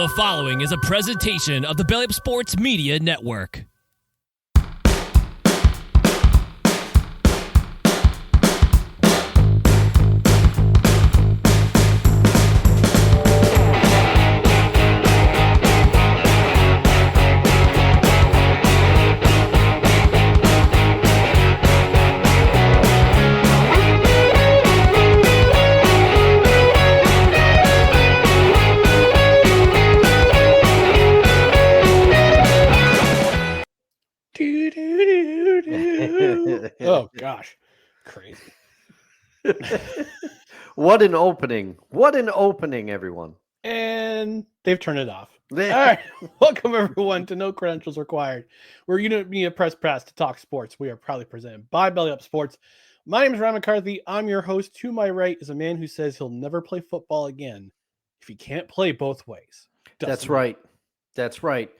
The following is a presentation of the Belly Up Sports Media Network. Oh gosh, crazy. What an opening. What an opening, everyone. And they've turned it off. All right. Welcome everyone to No Credentials Required. We're Unit Media Press Pass to talk sports. We are proudly presented by Belly Up Sports. My name is Ryan McCarthy. I'm your host. To my right is a man who says he'll never play football again if he can't play both ways. That's right. That's right.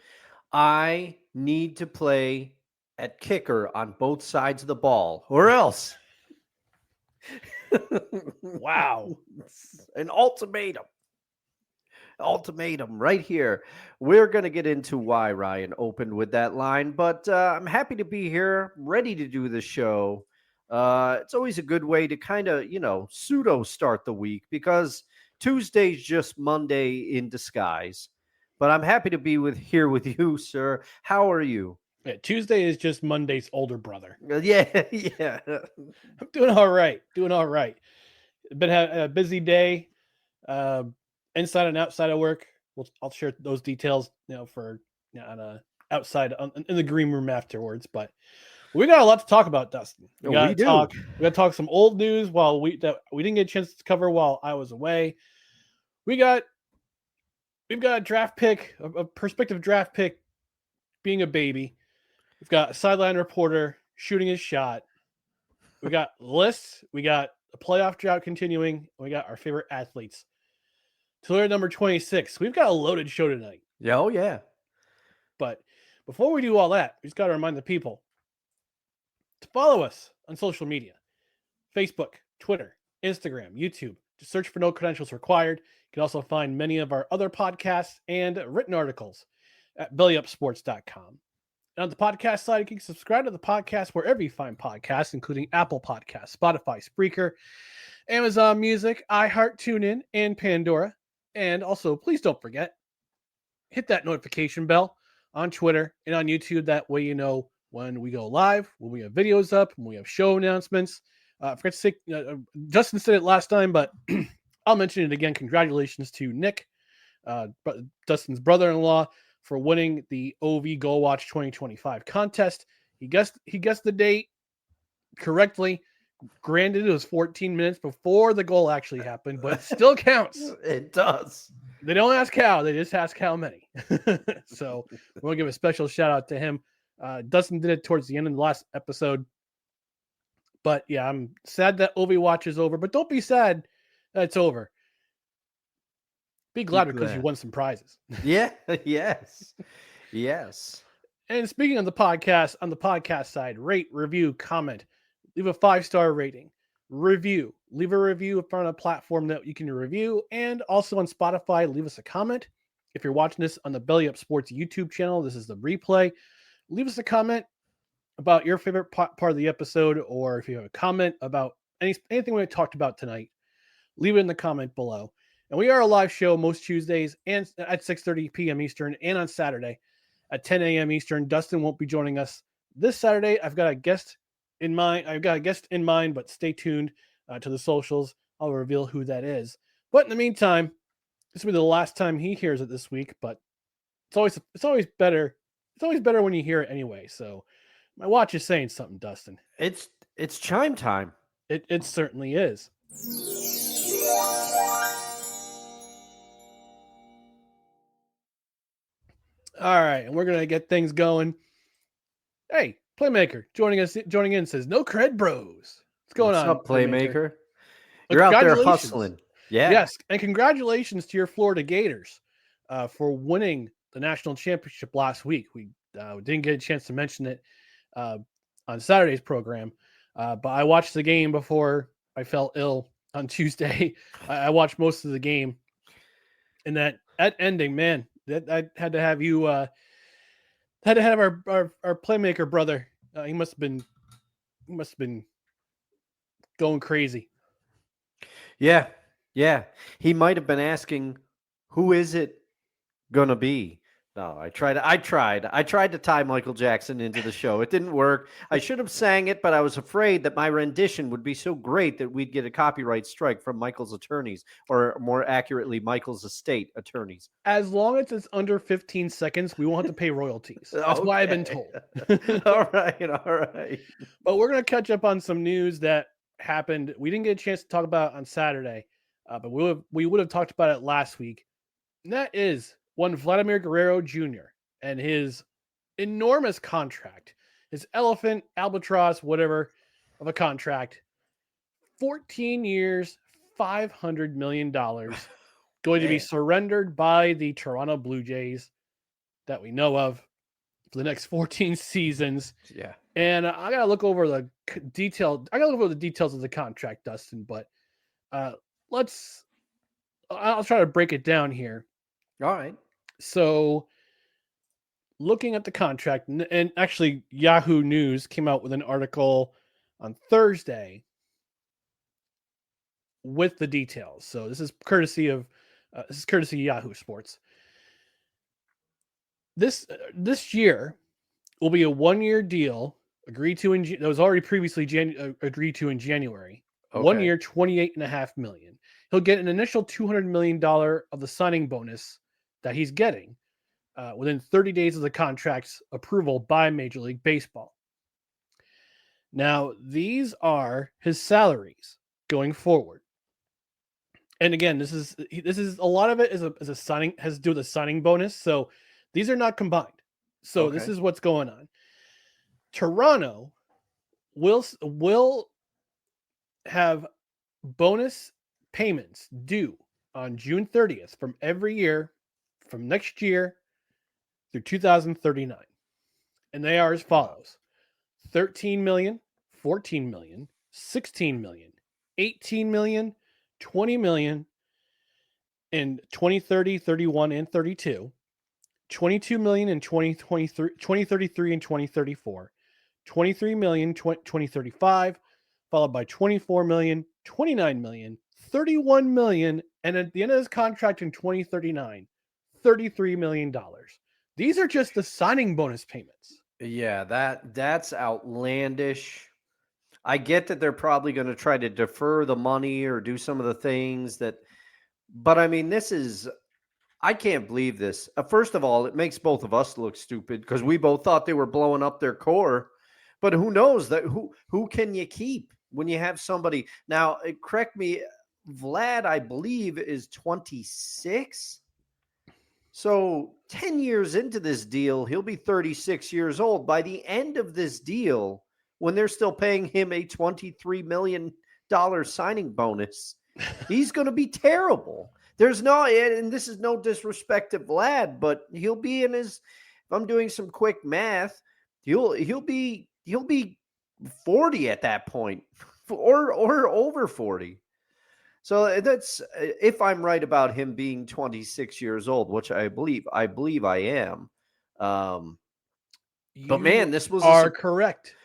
I need to play at kicker on both sides of the ball, or else. Wow. An ultimatum. Ultimatum right here. We're going to get into why Ryan opened with that line, but I'm happy to be here, ready to do the show. It's always a good way to kind of, pseudo start the week because Tuesday's just Monday in disguise. But I'm happy to be here with you, sir. How are you? Yeah, Tuesday is just Monday's older brother. Yeah. I'm doing all right. Been a busy day, inside and outside of work. I'll share those details, outside in the green room afterwards. But we got a lot to talk about, Dustin. We got to talk some old news that we didn't get a chance to cover while I was away. We've got a draft pick, a prospective draft pick being a baby. We've got a sideline reporter shooting his shot. We got lists. We got a playoff drought continuing. We got our favorite athletes. Tour number 26. We've got a loaded show tonight. Yeah, oh yeah. But before we do all that, we just got to remind the people to follow us on social media. Facebook, Twitter, Instagram, YouTube. Just search for No Credentials Required. You can also find many of our other podcasts and written articles at bellyupsports.com. And on the podcast side, you can subscribe to the podcast wherever you find podcasts, including Apple Podcasts, Spotify, Spreaker, Amazon Music, iHeart, TuneIn, and Pandora. And also, please don't forget, hit that notification bell on Twitter and on YouTube. That way you know when we go live, when we have videos up, when we have show announcements. I forgot to say, Justin said it last time, but I'll mention it again. Congratulations to Nick, Dustin's brother-in-law, for winning the OV Goal Watch 2025 contest. He guessed the date correctly. Granted, it was 14 minutes before the goal actually happened, but it still counts. It does. They don't ask how, they just ask how many. So we're going to give a special shout out to him. Dustin did it towards the end of the last episode. But yeah, I'm sad that OV Watch is over, but don't be sad that it's over. Be glad because you won some prizes. Yeah, yes. And speaking of the podcast, on the podcast side, rate, review, comment, leave a 5-star rating, review, leave a review on a platform that you can review, and also on Spotify, leave us a comment. If you're watching this on the Belly Up Sports YouTube channel, this is the replay. Leave us a comment about your favorite part of the episode, or if you have a comment about anything we talked about tonight, leave it in the comment below. And we are a live show most Tuesdays and at 6:30 p.m. Eastern and on Saturday at 10 a.m. Eastern. Dustin won't be joining us this Saturday. I've got a guest in mind, but stay tuned to the socials. I'll reveal who that is. But in the meantime, this will be the last time he hears it this week, but it's always better. It's always better when you hear it anyway. So my watch is saying something, Dustin. It's chime time. It certainly is. All right, and we're gonna get things going. Hey, Playmaker joining in says, "No cred, bros." What's going on, up, Playmaker? You're out there hustling. Yeah. Yes, and congratulations to your Florida Gators for winning the national championship last week. We didn't get a chance to mention it on Saturday's program, but I watched the game before I fell ill on Tuesday. I watched most of the game, and that ending, man, I had to have you. Had to have our playmaker brother. He must have been going crazy. Yeah. Yeah. He might have been asking, who is it gonna be? No, I tried to tie Michael Jackson into the show. It didn't work. I should have sang it, but I was afraid that my rendition would be so great that we'd get a copyright strike from Michael's attorneys, or more accurately, Michael's estate attorneys. As long as it's under 15 seconds, we won't have to pay royalties. That's why I've been told. All right. But we're going to catch up on some news that happened. We didn't get a chance to talk about it on Saturday, but we would have talked about it last week. And that is one Vladimir Guerrero Jr. and his enormous contract, his elephant, albatross, whatever of a contract. 14 years, $500 million going to be surrendered by the Toronto Blue Jays that we know of for the next 14 seasons. Yeah. And I got to look over the details of the contract, Dustin, but I'll try to break it down here. All right. So looking at the contract, and actually Yahoo News came out with an article on Thursday with the details. So this is courtesy of Yahoo Sports. This year will be a 1-year deal agreed to that was already previously agreed to in January. Okay. 1 year, $28.5 million. He'll get an initial $200 million of the signing bonus that he's getting within 30 days of the contract's approval by Major League Baseball. Now, these are his salaries going forward. And again, this is a lot of it is a signing, has to do with a signing bonus. So these are not combined. So This is what's going on. Toronto will have bonus payments due on June 30th from every year from next year through 2039. And they are as follows: 13 million, 14 million, 16 million, 18 million, 20 million in 2030, 31, and 32, 22 million in 2023, 2033 and 2034, 23 million 2035, followed by 24 million, 29 million, 31 million, and at the end of this contract in 2039, $33 million. These are just the signing bonus payments. Yeah, that's outlandish. I get that they're probably going to try to defer the money or do some of the things that, but I mean, I can't believe this. First of all, it makes both of us look stupid because we both thought they were blowing up their core, but who knows that who can you keep when you have somebody now? Correct me, Vlad, I believe is 26. So 10 years into this deal, he'll be 36 years old. By the end of this deal, when they're still paying him a $23 million signing bonus, he's going to be terrible. There's no, and this is no disrespect to Vlad, but he'll be in his, if I'm doing some quick math, he'll be 40 at that point, or over 40. So that's, if I'm right about him being 26 years old, which I believe I am. But man, this was correct.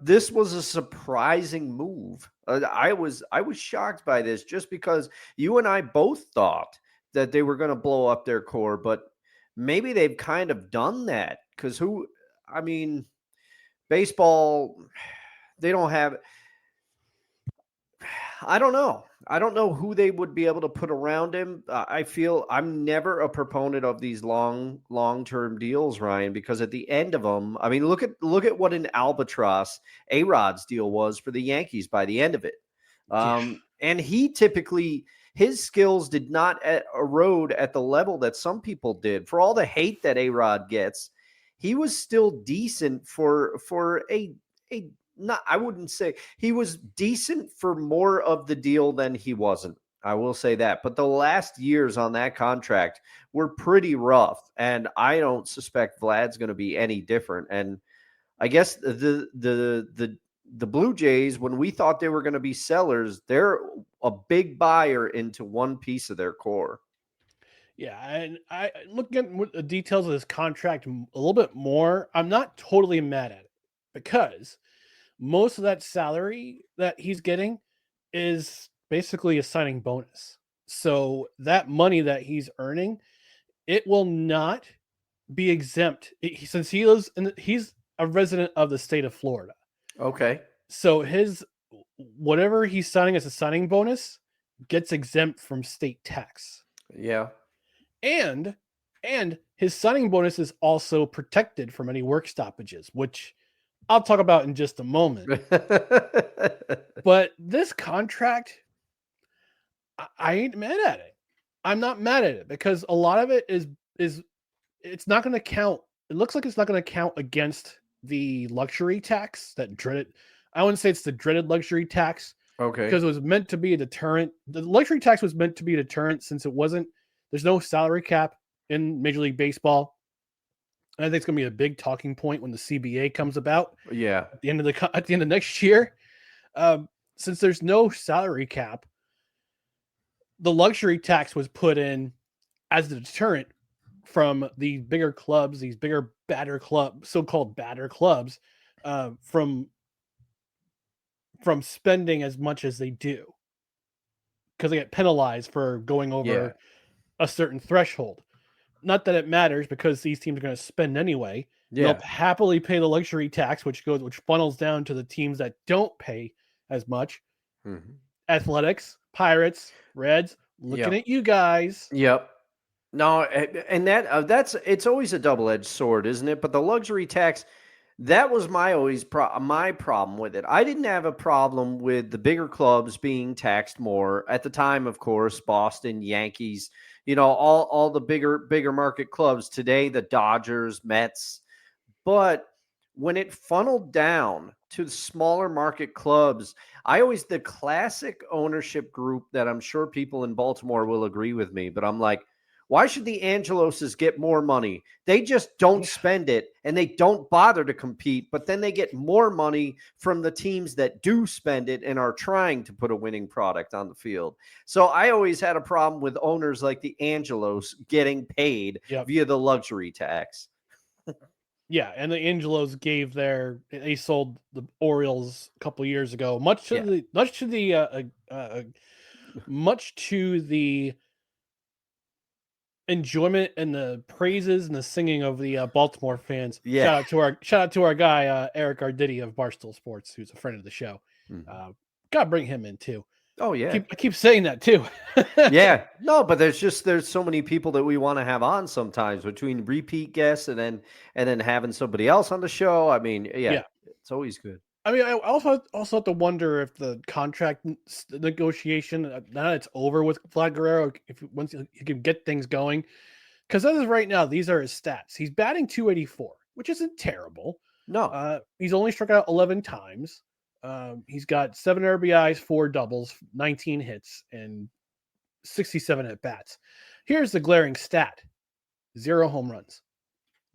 This was a surprising move. I was shocked by this just because you and I both thought that they were going to blow up their core, but maybe they've kind of done that because baseball, they don't have. I don't know. I don't know who they would be able to put around him. I feel I'm never a proponent of these long-term deals, Ryan, because at the end of them, I mean, look at what an albatross A-Rod's deal was for the Yankees by the end of it. And he typically, his skills did not erode at the level that some people did. For all the hate that A-Rod gets, he was still decent for a not, I wouldn't say he was decent for more of the deal than he wasn't. I will say that. But the last years on that contract were pretty rough. And I don't suspect Vlad's going to be any different. And I guess the Blue Jays, when we thought they were going to be sellers, they're a big buyer into one piece of their core. Yeah, and I looking at the details of this contract a little bit more. I'm not totally mad at it because most of that salary that he's getting is basically a signing bonus. So that money that he's earning, it will not be exempt since he lives and he's a resident of the state of Florida. Okay. So his whatever he's signing as a signing bonus gets exempt from state tax. Yeah. And his signing bonus is also protected from any work stoppages, which I'll talk about in just a moment. But this contract, I ain't mad at it. I'm not mad at it because a lot of it is it's not going to count. It looks like it's not going to count against the luxury tax that dreaded. I wouldn't say it's the dreaded luxury tax Okay. because it was meant to be a deterrent. The luxury tax was meant to be a deterrent since it wasn't. There's no salary cap in Major League Baseball. And I think it's going to be a big talking point when the CBA comes about. Yeah. At the end of next year, since there's no salary cap, the luxury tax was put in as a deterrent from these bigger clubs, these bigger batter clubs, so-called batter clubs, from spending as much as they do because they get penalized for going over a certain threshold. Not that it matters because these teams are going to spend anyway. Yeah. They'll happily pay the luxury tax, which funnels down to the teams that don't pay as much. Mm-hmm. Athletics, Pirates, Reds, looking at you guys. Yep. No, and that's it's always a double-edged sword, isn't it? But the luxury tax, that was my problem with it. I didn't have a problem with the bigger clubs being taxed more at the time. Of course, Boston, Yankees, all the bigger market clubs today, the Dodgers, Mets. But when it funneled down to the smaller market clubs, the classic ownership group that I'm sure people in Baltimore will agree with me, but I'm like, why should the Angeloses get more money? They just don't spend it and they don't bother to compete, but then they get more money from the teams that do spend it and are trying to put a winning product on the field. So I always had a problem with owners like the Angelos getting paid via the luxury tax. Yeah, and the Angelos they sold the Orioles a couple years ago, much to the enjoyment and the praises and the singing of the Baltimore fans. Yeah. Shout out to our guy Eric Arditi of Barstool Sports, who's a friend of the show. Mm-hmm. Gotta bring him in too. Oh yeah, I keep saying that too. Yeah, no, but there's so many people that we want to have on sometimes between repeat guests and then having somebody else on the show. I mean, yeah. It's always good. I mean, I also have to wonder if the contract negotiation, now that it's over with Vlad Guerrero, once he can get things going, because as of right now, these are his stats. He's batting .284, which isn't terrible. No, he's only struck out 11 times. He's got 7 RBIs, 4 doubles, 19 hits, and 67 at bats. Here's the glaring stat: 0 home runs.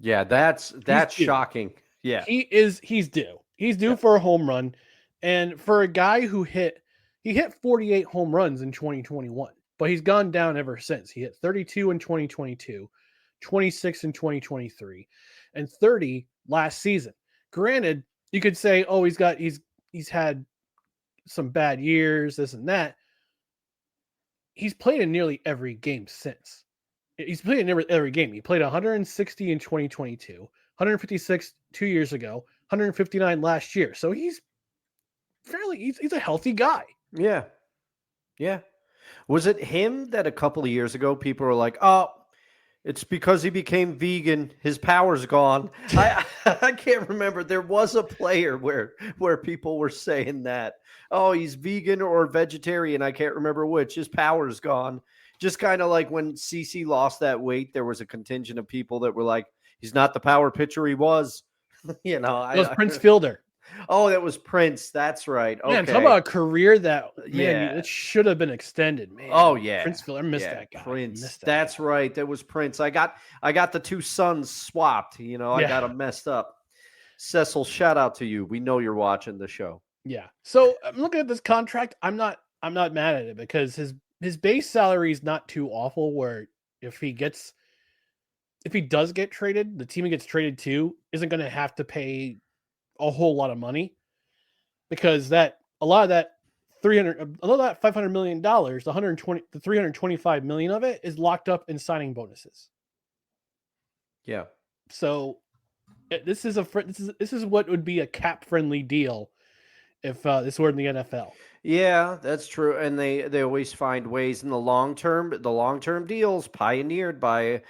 Yeah, that's shocking. Yeah, he's due. He's due for a home run, and for a guy who hit 48 home runs in 2021, but he's gone down ever since. He hit 32 in 2022, 26 in 2023, and 30 last season. Granted, you could say, oh, he's had some bad years, this and that. He's played in nearly every game since. He's played in every game. He played 160 in 2022, 156 2 years ago, 159 last year. So he's a healthy guy. Yeah. Yeah. Was it him that a couple of years ago people were like, oh, it's because he became vegan, his power's gone? I can't remember. There was a player where people were saying that. Oh, he's vegan or vegetarian. I can't remember which. His power's gone. Just kind of like when CeCe lost that weight, there was a contingent of people that were like, he's not the power pitcher he was. It was Prince Fielder. Oh, that was Prince. That's right. Okay. Man, talk about a career that it should have been extended, man. Oh yeah, Prince Fielder. I missed that guy. Prince. That's right. That was Prince. I got the two sons swapped. I got them messed up. Cecil, shout out to you. We know you're watching the show. Yeah. So I'm looking at this contract. I'm not mad at it because his base salary is not too awful. Where if he does get traded, the team he gets traded to isn't going to have to pay a whole lot of money, because a lot of that $500 million, the 325 million of it is locked up in signing bonuses. Yeah. So this is what would be a cap friendly deal if this were in the NFL. Yeah, that's true. And they always find ways in the long term deals pioneered by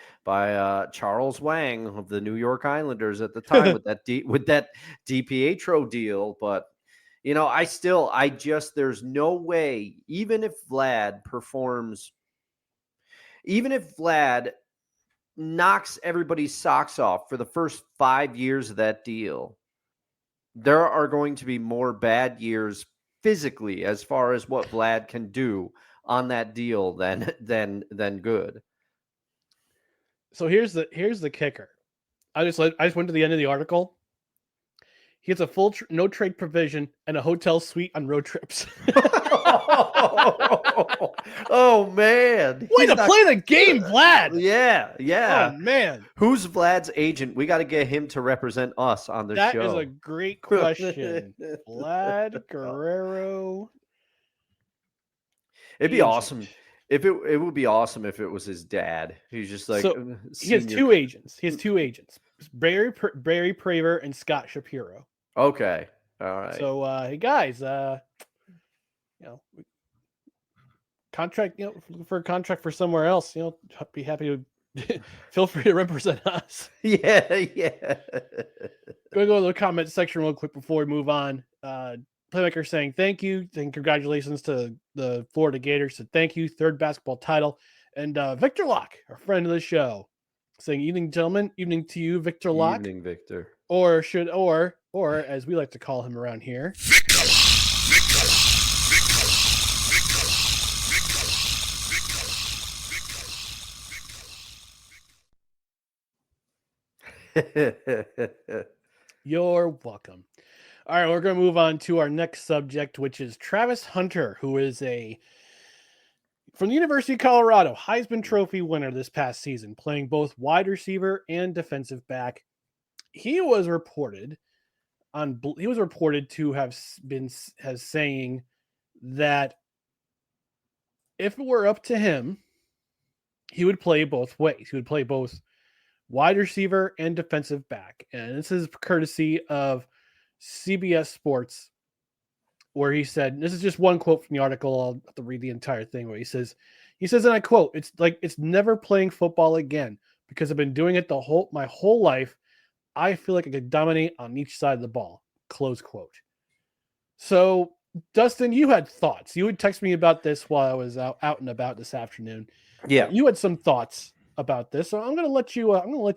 Charles Wang of the New York Islanders at the time with that DiPietro deal. But there's no way, even if Vlad knocks everybody's socks off for the first 5 years of that deal, there are going to be more bad years physically as far as what Vlad can do on that deal than good. So here's the kicker. I just went to the end of the article. He gets a full no trade provision and a hotel suite on road trips. Oh man! Way to play the game, Vlad. Yeah. Oh man, who's Vlad's agent? We got to get him to represent us on the show. That is a great question. Vlad Guerrero. It'd be awesome if it would be awesome if it was his dad. He's just like, so he has two agents. Barry Praver and Scott Shapiro. Okay. All right. So hey guys, contract, for a contract for somewhere else, be happy to feel free to represent us. Yeah. Go to the comment section real quick before we move on. Playmaker saying thank you and congratulations to the Florida Gators. So thank you, third basketball title. And Victor Locke, our friend of the show, saying evening, gentlemen. Evening to you, Victor Locke. Evening, Victor. Or as we like to call him around here, You're welcome. All right, we're going to move on to our next subject, which is Travis Hunter, who is from the University of Colorado, Heisman Trophy winner this past season, playing both wide receiver and defensive back. He was reported to have been saying that if it were up to him, he would play both ways. He would play both wide receiver and defensive back. And this is courtesy of CBS Sports, where he said, this is just one quote from the article. I'll have to read the entire thing, where he says, and I quote, it's never playing football again because I've been doing it my whole life. I feel like I could dominate on each side of the ball, close quote. So Dustin, you had thoughts. You would text me about this while I was out and about this afternoon. Yeah. You had some thoughts about this. So I'm going to let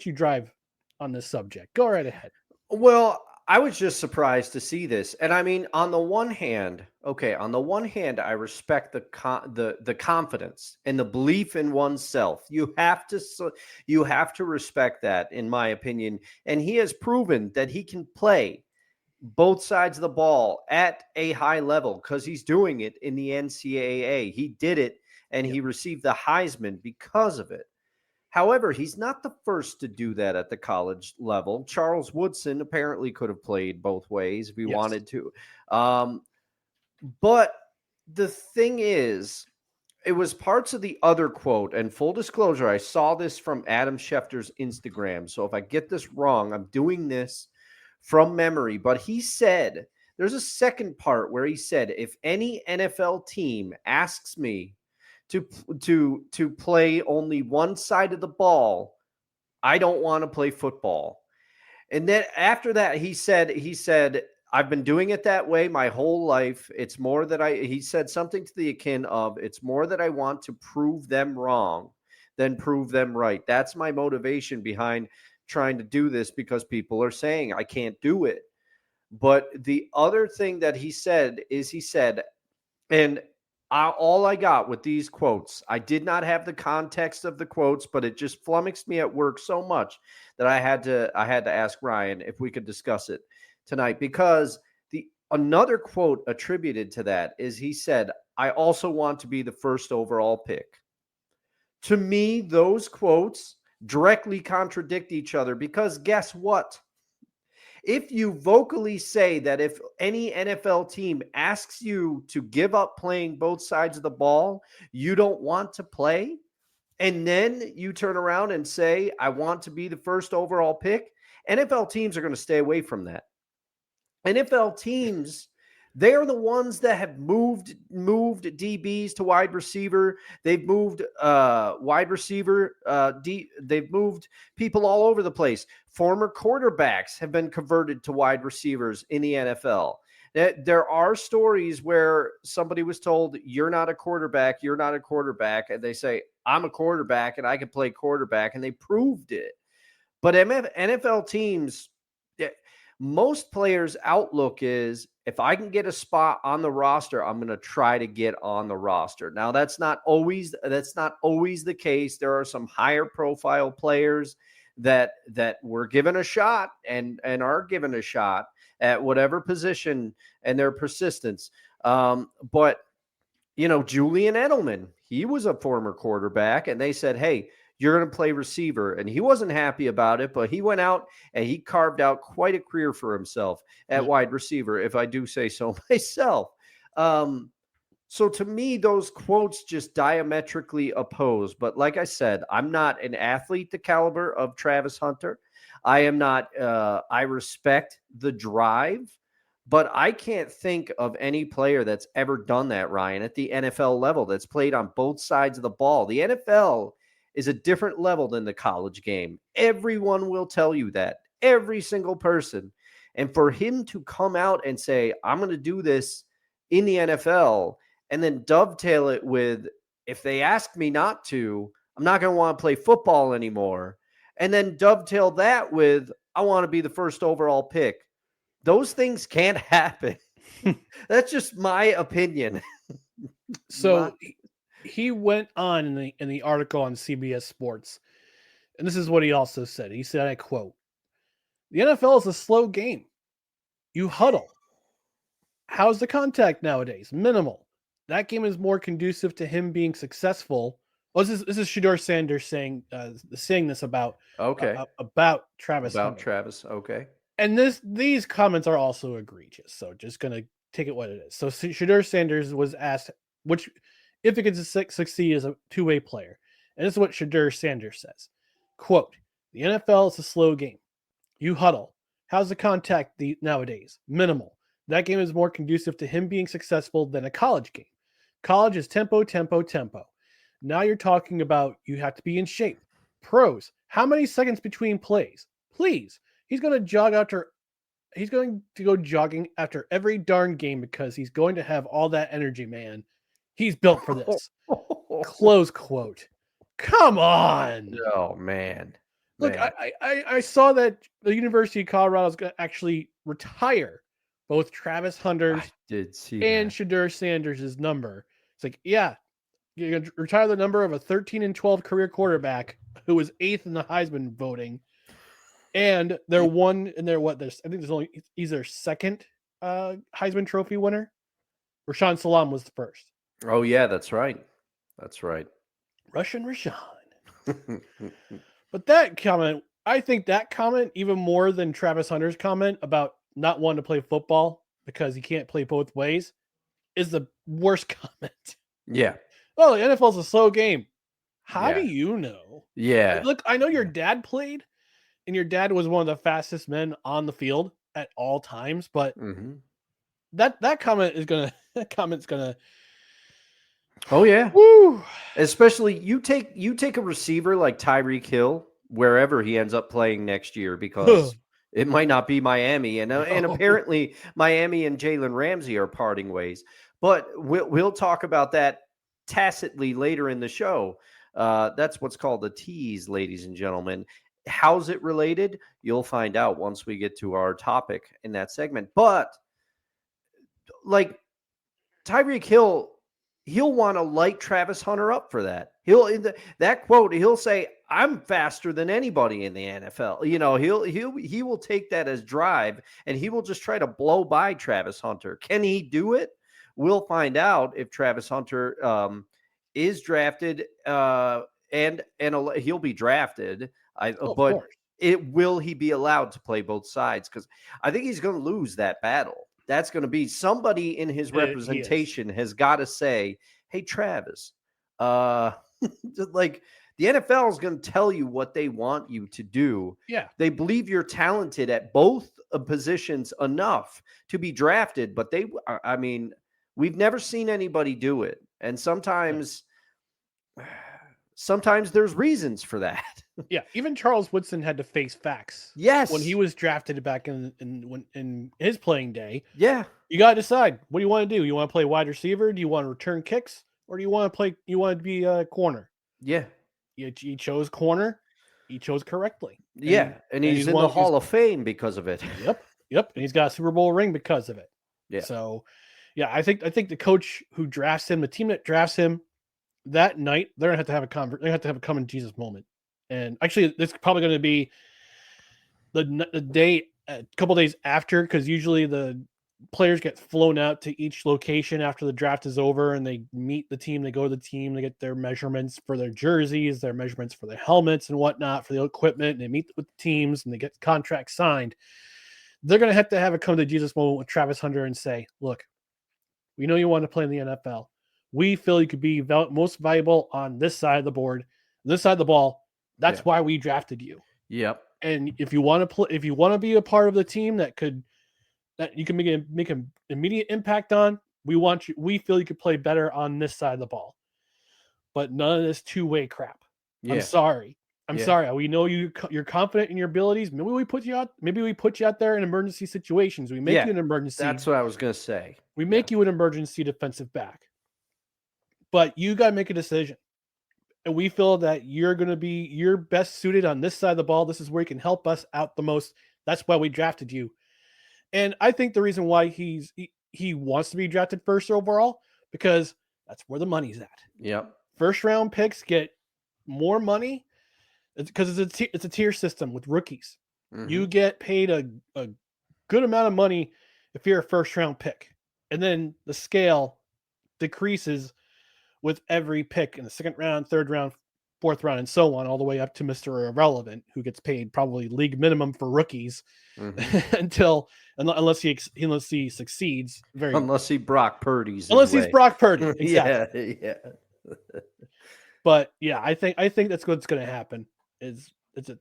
you drive on this subject. Go right ahead. Well, I was just surprised to see this. And I mean, on the one hand, I respect the confidence and the belief in oneself. You have to respect that, in my opinion. And he has proven that he can play both sides of the ball at a high level because he's doing it in the NCAA. He did it, and he received the Heisman because of it. However, he's not the first to do that at the college level. Charles Woodson apparently could have played both ways if he wanted to. But the thing is, it was parts of the other quote, and full disclosure, I saw this from Adam Schefter's Instagram. So if I get this wrong, I'm doing this from memory. But he said, there's a second part where he said, if any NFL team asks me to play only one side of the ball, I don't want to play football. And then after that, he said, I've been doing it that way my whole life. It's more that he said something to the akin of, it's more that I want to prove them wrong than prove them right. That's my motivation behind trying to do this, because people are saying I can't do it. But the other thing that he said, and all I got with these quotes, I did not have the context of the quotes, but it just flummoxed me at work so much that I had to ask Ryan if we could discuss it tonight, because another quote attributed to that is he said, I also want to be the first overall pick. To me, those quotes directly contradict each other because guess what? If you vocally say that if any NFL team asks you to give up playing both sides of the ball, you don't want to play, and then you turn around and say, I want to be the first overall pick, NFL teams are going to stay away from that. NFL teams, they're the ones that have moved DBs to wide receiver. They've moved wide receiver. They've moved people all over the place. Former quarterbacks have been converted to wide receivers in the NFL. There are stories where somebody was told, you're not a quarterback, and they say, I'm a quarterback and I can play quarterback, and they proved it. But NFL teams, most players' outlook is, if I can get a spot on the roster, I'm going to try to get on the roster. Now, that's not always the case. There are some higher profile players that were given a shot and are given a shot at whatever position, and their persistence. But Julian Edelman, he was a former quarterback, and they said, hey, you're going to play receiver. And he wasn't happy about it, but he went out and he carved out quite a career for himself at wide receiver, if I do say so myself. So to me, those quotes just diametrically oppose. But like I said, I'm not an athlete the caliber of Travis Hunter. I am not. I respect the drive, but I can't think of any player that's ever done that, Ryan, at the NFL level, that's played on both sides of the ball. The NFL is a different level than the college game. Everyone will tell you that. Every single person. And for him to come out and say, I'm going to do this in the NFL, and then dovetail it with, if they ask me not to, I'm not going to want to play football anymore. And then dovetail that with, I want to be the first overall pick. Those things can't happen. That's just my opinion. So he went on in the article on CBS Sports, and this is what he also said. He said, I quote, "The NFL is a slow game. You huddle. How's the contact nowadays? Minimal. That game is more conducive to him being successful." Well, this is Shedeur Sanders saying this about Travis. Travis, okay. And these comments are also egregious. So just gonna take it what it is. So Shedeur Sanders was asked if he could succeed as a two-way player, and this is what Shedeur Sanders says: "Quote: The NFL is a slow game. You huddle. How's the contact nowadays? Minimal. That game is more conducive to him being successful than a college game. College is tempo, tempo, tempo. Now you're talking about you have to be in shape. Pros, how many seconds between plays? Please. He's going to go jogging after every darn game because he's going to have all that energy, man. He's built for this." Close quote. Come on. Oh, man. Look, I saw that the University of Colorado is going to actually retire both Travis Hunter's and Shedeur Sanders' number. It's like, yeah, you're going to retire the number of a 13-12 career quarterback who was 8th in the Heisman voting. And I think he's their second Heisman Trophy winner. Rashawn Salam was the first. Oh, yeah, that's right. That's right. Russian Rashawn. But that comment, I think that comment, even more than Travis Hunter's comment about not wanting to play football because he can't play both ways, is the worst comment. Yeah. Oh, the NFL is a slow game. How do you know? Yeah. Look, I know your dad played, and your dad was one of the fastest men on the field at all times, but that comment is gonna Oh yeah. Woo. Especially you take a receiver like Tyreek Hill wherever he ends up playing next year, because it might not be Miami, and apparently Miami and Jalen Ramsey are parting ways. But we'll talk about that tacitly later in the show. That's what's called a tease, ladies and gentlemen. How's it related? You'll find out once we get to our topic in that segment. But like Tyreek Hill, he'll want to light Travis Hunter up for that. That quote, he'll say, "I'm faster than anybody in the NFL." He will take that as drive, and he will just try to blow by Travis Hunter. Can he do it? We'll find out if Travis Hunter is drafted and he'll be drafted. Of But course. will he be allowed to play both sides? Because I think he's going to lose that battle. That's going to be somebody in his representation has got to say, "Hey, Travis, like the NFL is going to tell you what they want you to do. Yeah. They believe you're talented at both positions enough to be drafted, but I mean, we've never seen anybody do it, and sometimes there's reasons for that." Yeah, even Charles Woodson had to face facts. Yes. When he was drafted back in his playing day. Yeah. You got to decide, what do you want to do? You want to play wide receiver? Do you want to return kicks? Or do you want to be a corner? Yeah. He chose corner. He chose correctly. And he's in the Hall of Fame because of it. Yep. And he's got a Super Bowl ring because of it. Yeah. So, yeah, I think the coach who drafts him, the team that drafts him that night, they're gonna have to have a come in Jesus moment. And actually, this is probably going to be the day, a couple days after, because usually the players get flown out to each location after the draft is over, and they meet the team. They go to the team. They get their measurements for their jerseys, their measurements for their helmets and whatnot, for the equipment. And they meet with the teams, and they get contracts signed. They're going to have a come to Jesus moment with Travis Hunter and say, "Look, we know you want to play in the NFL. We feel you could be most valuable on this side of the board, this side of the ball. That's why we drafted you." Yep. And if you want to be a part of the team that you can make an immediate impact on, we feel you could play better on this side of the ball. But none of this two-way crap. Yeah. I'm sorry. Sorry. We know you're confident in your abilities. Maybe we put you out there in emergency situations. We make you an emergency. That's what I was going to say. We make you an emergency defensive back. But you got to make a decision. And we feel that you're best suited on this side of the ball. This is where you can help us out the most. That's why we drafted you. And I think the reason why he wants to be drafted first overall, because that's where the money's at. Yep. First round picks get more money because it's a tier system with rookies. Mm-hmm. You get paid a good amount of money if you're a first round pick. And then the scale decreases with every pick in the second round, third round, fourth round, and so on, all the way up to Mr. Irrelevant, who gets paid probably league minimum for rookies unless he succeeds. Unless he's Brock Purdy. Exactly. Yeah. But yeah, I think that's what's going to happen. It's a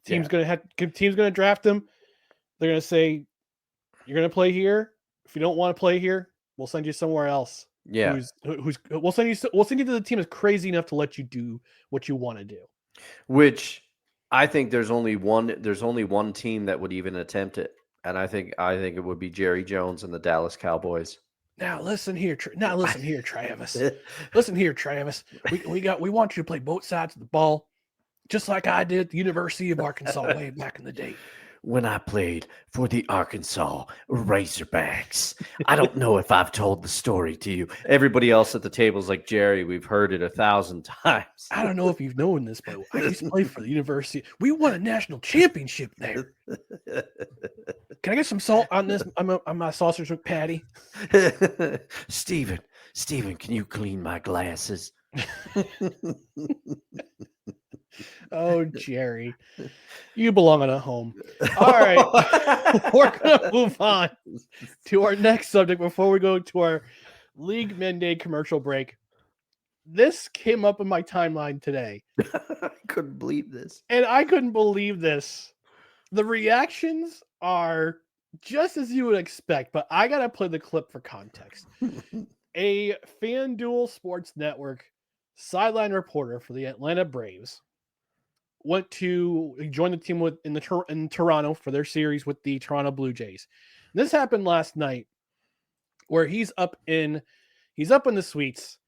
team's going to draft him. They're going to say, "You're going to play here. If you don't want to play here, we'll send you somewhere else." Yeah. We'll send you to the team that's crazy enough to let you do what you want to do. Which I think there's only one team that would even attempt it, and I think it would be Jerry Jones and the Dallas Cowboys. Now listen here, Travis. Listen here, Travis. We want you to play both sides of the ball, just like I did at the University of Arkansas way back in the day. When I played for the Arkansas Razorbacks. I don't know if I've told the story to you. Everybody else at the table is like, "Jerry, we've heard it 1,000 times." I don't know if you've known this, but I used to play for the university. We won a national championship there. Can I get some salt on this? On my sausage patty? Steven, can you clean my glasses? Oh, Jerry, you belong on a home. All right, we're going to move on to our next subject before we go to our league mandate commercial break. This came up in my timeline today. I couldn't believe this. And I couldn't believe this. The reactions are just as you would expect, but I got to play the clip for context. A FanDuel Sports Network sideline reporter for the Atlanta Braves went to join the team in Toronto for their series with the Toronto Blue Jays. And this happened last night, where he's up in the suites,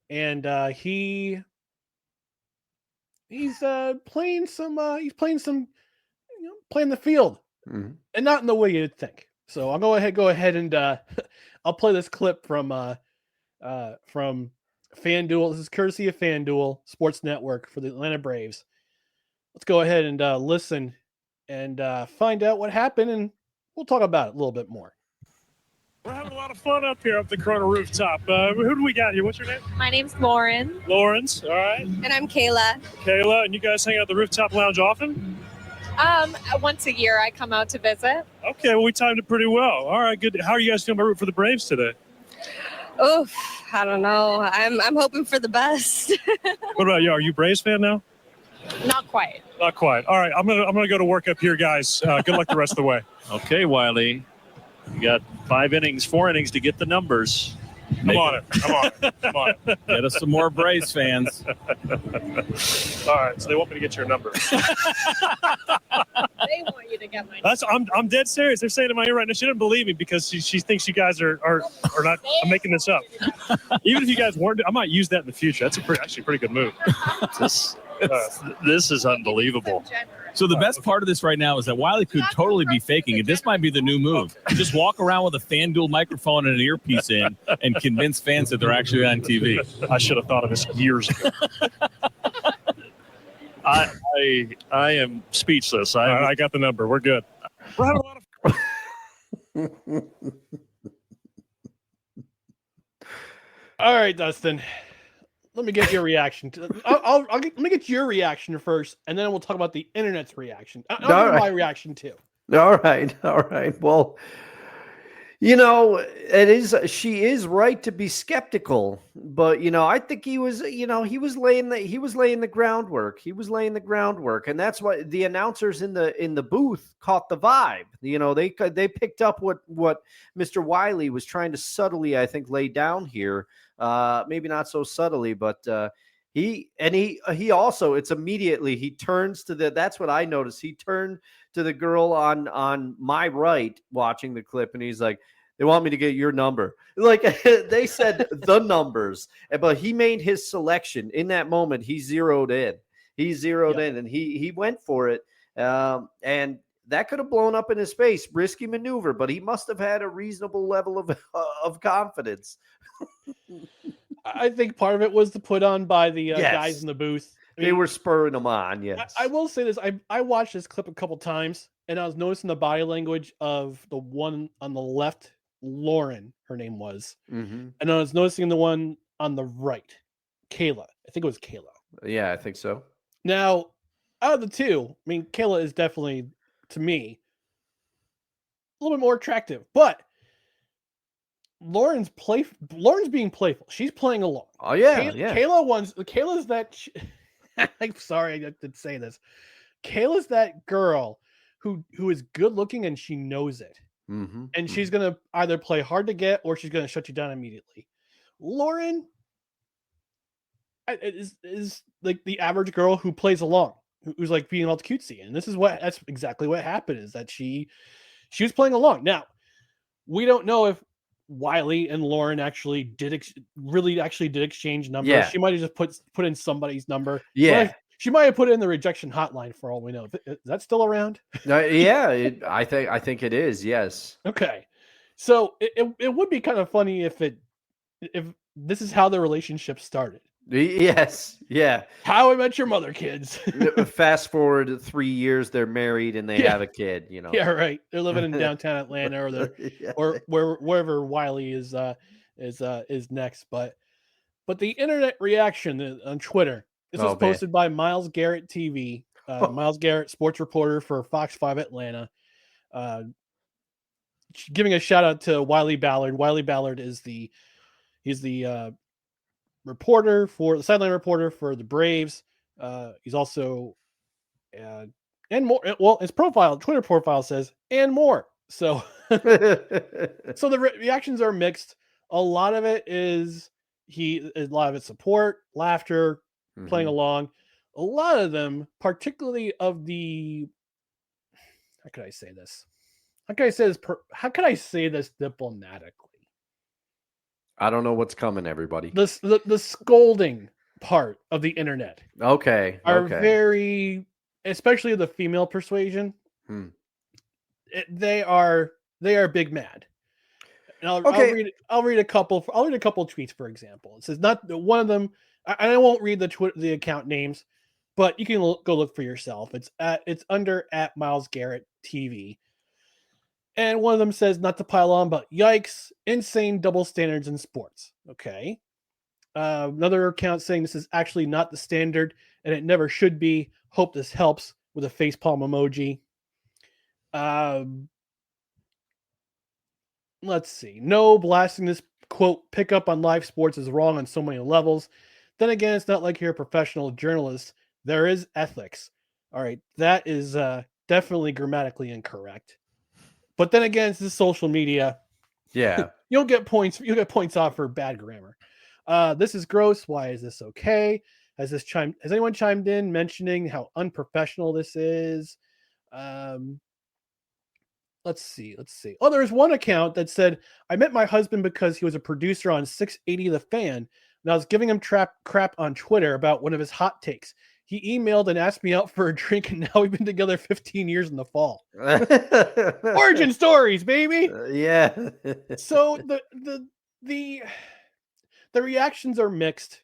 and he's playing the field, and not in the way you'd think. So I'll go ahead and I'll play this clip from FanDuel. This is courtesy of FanDuel Sports Network for the Atlanta Braves. Let's go ahead and listen and find out what happened, and we'll talk about it a little bit more. We're having a lot of fun up here up the Corona rooftop. Who do we got here? What's your name? My name's Lauren. Lawrence, all right. And I'm Kayla. Kayla, and you guys hang out at the rooftop lounge often? Once a year I come out to visit. Okay, well, we timed it pretty well. All right, good. How are you guys feeling about root for the Braves today? Oof, I don't know. I'm hoping for the best. What about you? Are you a Braves fan now? Not quite. Not quite. All right, I'm gonna go to work up here, guys. Good luck the rest of the way. Okay, Wiley. You got 4 innings to get the numbers. Come on it. Get us some more Braves fans. All right, so they want me to get your number. They want you to get my I'm dead serious. They're saying in my ear right now, she doesn't believe me because she thinks you guys are not. I'm making this up. Even if you guys weren't, I might use that in the future. That's actually a pretty good move. This is unbelievable. So the best part of this right now is that Wiley could totally be faking it. This might be the new move. Just walk around with a FanDuel microphone and an earpiece in and convince fans that they're actually on TV. I should have thought of this years ago. I am speechless. I got the number. We're good. We're having a lot of All right, Dustin. Let me get your reaction. Let me get your reaction first, and then we'll talk about the internet's reaction. I'll give my reaction too. All right. Well, she is right to be skeptical, but I think he was laying the groundwork. He was laying the groundwork, and that's why the announcers in the booth caught the vibe. They picked up what Mr. Wiley was trying to subtly, I think, lay down here. Maybe not so subtly, but he also, it's immediately he turns to that's what I noticed. He turned to the girl on my right watching the clip, and he's like, they want me to get your number. Like they said the numbers, but he made his selection in that moment. He zeroed in, and he went for it. And that could have blown up in his face. Risky maneuver, but he must have had a reasonable level of confidence. I think part of it was the put on by the guys in the booth. They were spurring him on, yes. I will say this. I watched this clip a couple times, and I was noticing the body language of the one on the left, Lauren, her name was. Mm-hmm. And I was noticing the one on the right, Kayla. I think it was Kayla. Yeah, I think so. Now, out of the two, I mean, Kayla is definitely, to me, a little bit more attractive, but Lauren's being playful. She's playing along. Oh yeah, yeah. Kayla's that. I'm sorry I did say this. Kayla's that girl who is good looking and she knows it. Mm-hmm. And she's gonna either play hard to get or she's gonna shut you down immediately. Lauren is like the average girl who plays along, who's like being all cutesy, and that's exactly what happened. Is that she was playing along. Now we don't know if Wiley and Lauren actually did exchange numbers. Yeah. She might have just put in somebody's number. Yeah. She might have put in the rejection hotline for all we know. Is that still around? Yeah, I think it is. Yes. Okay. So it would be kind of funny if this is how the relationship started. Yes. Yeah. How I Met Your Mother, kids. Fast forward 3 years, they're married and they have a kid. Yeah, right. They're living in downtown Atlanta, or wherever Wiley is next. But the internet reaction on Twitter. This was posted by Miles Garrett TV, Miles Garrett, sports reporter for Fox 5 Atlanta, giving a shout out to Wiley Ballard. Wiley Ballard is the reporter for the sideline reporter for the Braves. He's also and more. Well, his Twitter profile says and more. So so the reactions are mixed. A lot of it is support, laughter, playing along. A lot of them, particularly of the, how could I say this? How can I say this diplomatically? I don't know what's coming, everybody. The scolding part of the internet. Okay. Are very, especially the female persuasion. They are big mad. And I'll read a couple tweets, for example. It says not one of them, and I won't read the account names, but you can go look for yourself. It's under @Miles Garrett TV. And one of them says, not to pile on, but yikes, insane double standards in sports. Okay. Another account saying this is actually not the standard and it never should be. Hope this helps, with a facepalm emoji. Let's see. No, blasting this quote pickup on live sports is wrong on so many levels. Then again, it's not like you're a professional journalist. There is ethics. All right. That is definitely grammatically incorrect. But then again, it's the social media. Yeah. You'll get points off for bad grammar. This is gross. Why is this okay? Has anyone chimed in mentioning how unprofessional this is? Let's see. Oh, there's one account that said, I met my husband because he was a producer on 680 The Fan, and I was giving him crap on Twitter about one of his hot takes. He emailed and asked me out for a drink, and now we've been together 15 years in the fall. Origin stories, baby. Yeah. So the reactions are mixed.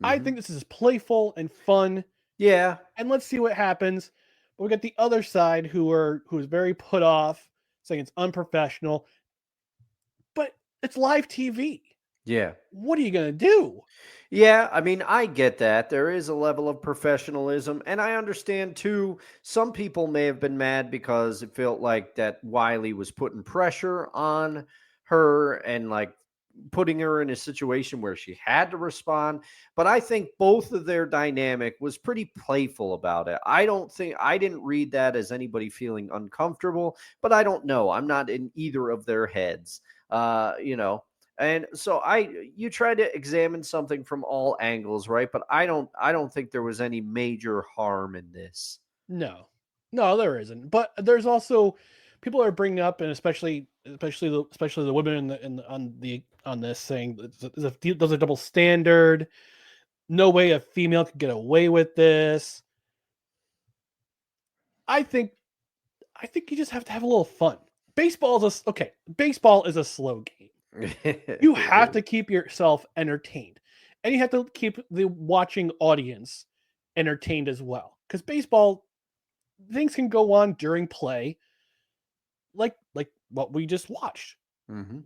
I think this is playful and fun. Yeah. And let's see what happens. But we got the other side who's very put off, saying it's unprofessional. But it's live TV. Yeah. What are you going to do? Yeah, I mean, I get that. There is a level of professionalism, and I understand too, some people may have been mad because it felt like that Wiley was putting pressure on her and like putting her in a situation where she had to respond. But I think both of their dynamic was pretty playful about it. I didn't read that as anybody feeling uncomfortable, but I don't know. I'm not in either of their heads, And so you try to examine something from all angles, right? But I don't think there was any major harm in this. No, there isn't. But there's also people are bringing up, and especially the women on this, saying there's a double standard. No way a female could get away with this. I think you just have to have a little fun. Baseball is a slow game. You have to keep yourself entertained, and you have to keep the watching audience entertained as well. Because baseball, things can go on during play, like what we just watched. Mm-hmm.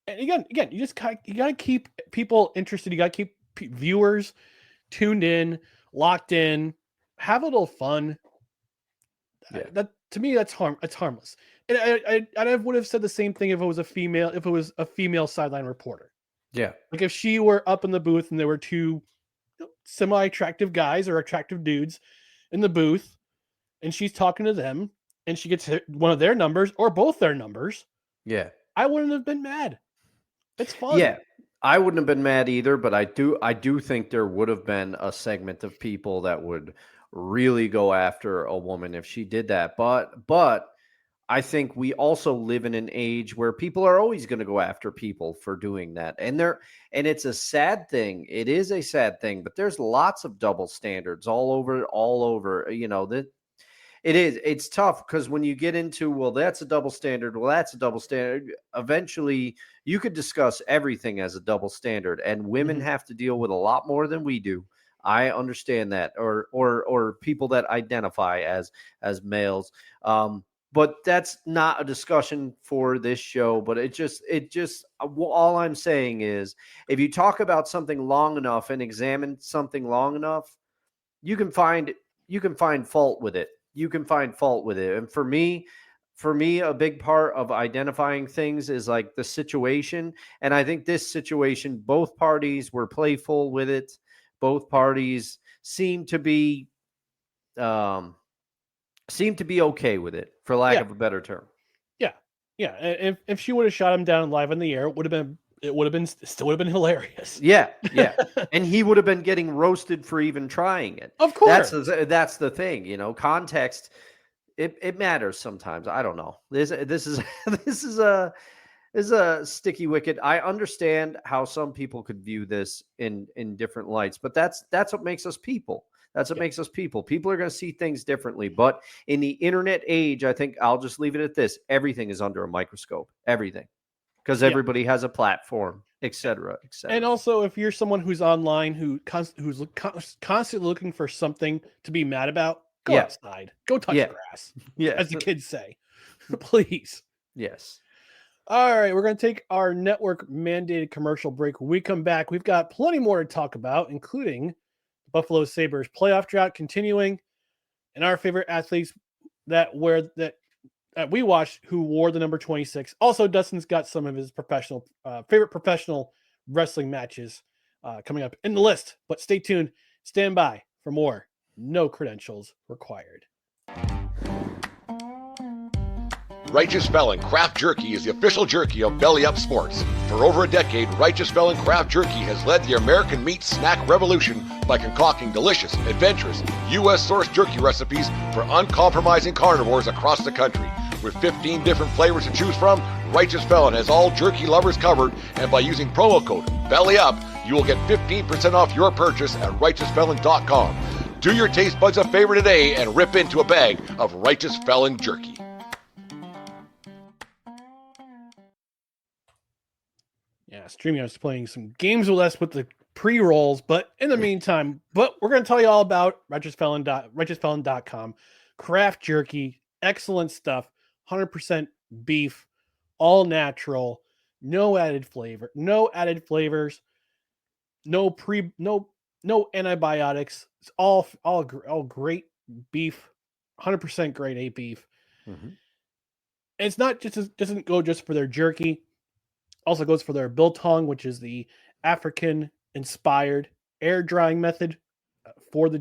And again, you got to keep people interested. You got to keep viewers tuned in, locked in, have a little fun. Yeah. That to me, it's harmless. And I would have said the same thing if it was a female sideline reporter. Yeah. Like if she were up in the booth and there were two semi-attractive guys or attractive dudes in the booth and she's talking to them and she gets one of their numbers or both their numbers. Yeah. I wouldn't have been mad. It's fun. Yeah. I wouldn't have been mad either, but I do think there would have been a segment of people that would really go after a woman if she did that. But I think we also live in an age where people are always going to go after people for doing that. And it's a sad thing. It is a sad thing, but there's lots of double standards all over, it's tough because when you get into, well, that's a double standard. Well, that's a double standard. Eventually you could discuss everything as a double standard, and women have to deal with a lot more than we do. I understand that, or people that identify as males. But that's not a discussion for this show. But it just all I'm saying is, if you talk about something long enough and examine something long enough, you can find fault with it. You can find fault with it. And for me, a big part of identifying things is like the situation. And I think this situation, both parties were playful with it. Both parties seem to be okay with it, for lack of a better term. Yeah. If she would have shot him down live in the air, it would have been hilarious. Yeah. And he would have been getting roasted for even trying it. Of course. That's the thing, context. It matters sometimes. I don't know. This is a sticky wicket. I understand how some people could view this in different lights, but that's what makes us people. That's what makes us people. People are going to see things differently. But in the internet age, I think I'll just leave it at this. Everything is under a microscope. Everything. Because everybody has a platform, et cetera, et cetera. And also, if you're someone who's online, who's constantly looking for something to be mad about, go outside. Go touch grass. Yeah. As the kids say. Please. Yes. All right, we're going to take our network mandated commercial break. When we come back, we've got plenty more to talk about, including Buffalo Sabres playoff drought continuing, and our favorite athletes that we watched who wore the number 26. Also, Dustin's got some of his favorite professional wrestling matches coming up in the list. But stay tuned, stand by for more No Credentials Required. Righteous Felon Craft Jerky is the official jerky of Belly Up Sports. For over a decade, Righteous Felon Craft Jerky has led the American meat snack revolution by concocting delicious, adventurous, U.S.-sourced jerky recipes for uncompromising carnivores across the country. With 15 different flavors to choose from, Righteous Felon has all jerky lovers covered, and by using promo code BELLYUP, you will get 15% off your purchase at righteousfelon.com. Do your taste buds a favor today and rip into a bag of Righteous Felon jerky. Yeah, StreamYard's playing some games with us with the pre-rolls, but in the meantime, we're going to tell you all about righteousfelon.com. Craft jerky, excellent stuff, 100% beef, all natural, no added flavors, no antibiotics. It's all great beef, 100% grade A beef. Mm-hmm. It's not doesn't go just for their jerky. Also goes for their biltong, which is the African-inspired air drying method for the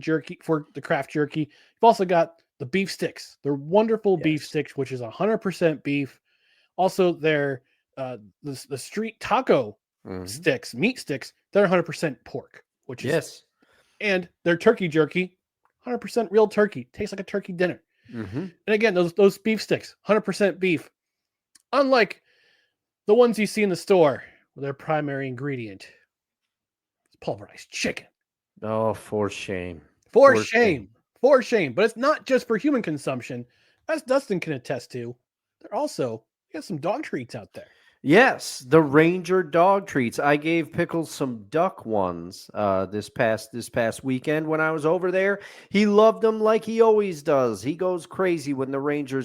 craft jerky. You've also got the beef sticks. They're wonderful beef sticks, which is 100% beef. Also, their the street taco sticks, meat sticks. They're 100% pork, which is and their turkey jerky, 100% real turkey. Tastes like a turkey dinner. Mm-hmm. And again, those beef sticks, 100% beef. Unlike the ones you see in the store, where their primary ingredient is pulverized chicken. Oh, for shame. For shame. For shame. But it's not just for human consumption. As Dustin can attest to, they're also, you got some dog treats out there. Yes, the Ranger dog treats. I gave Pickles some duck ones this past weekend when I was over there. He loved them like he always does. He goes crazy when the Ranger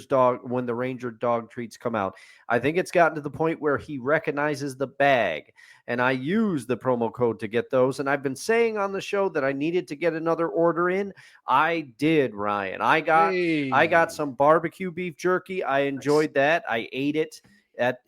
dog treats come out. I think it's gotten to the point where he recognizes the bag, and I use the promo code to get those. And I've been saying on the show that I needed to get another order in. I did, Ryan. I got some barbecue beef jerky. I enjoyed that. I ate it at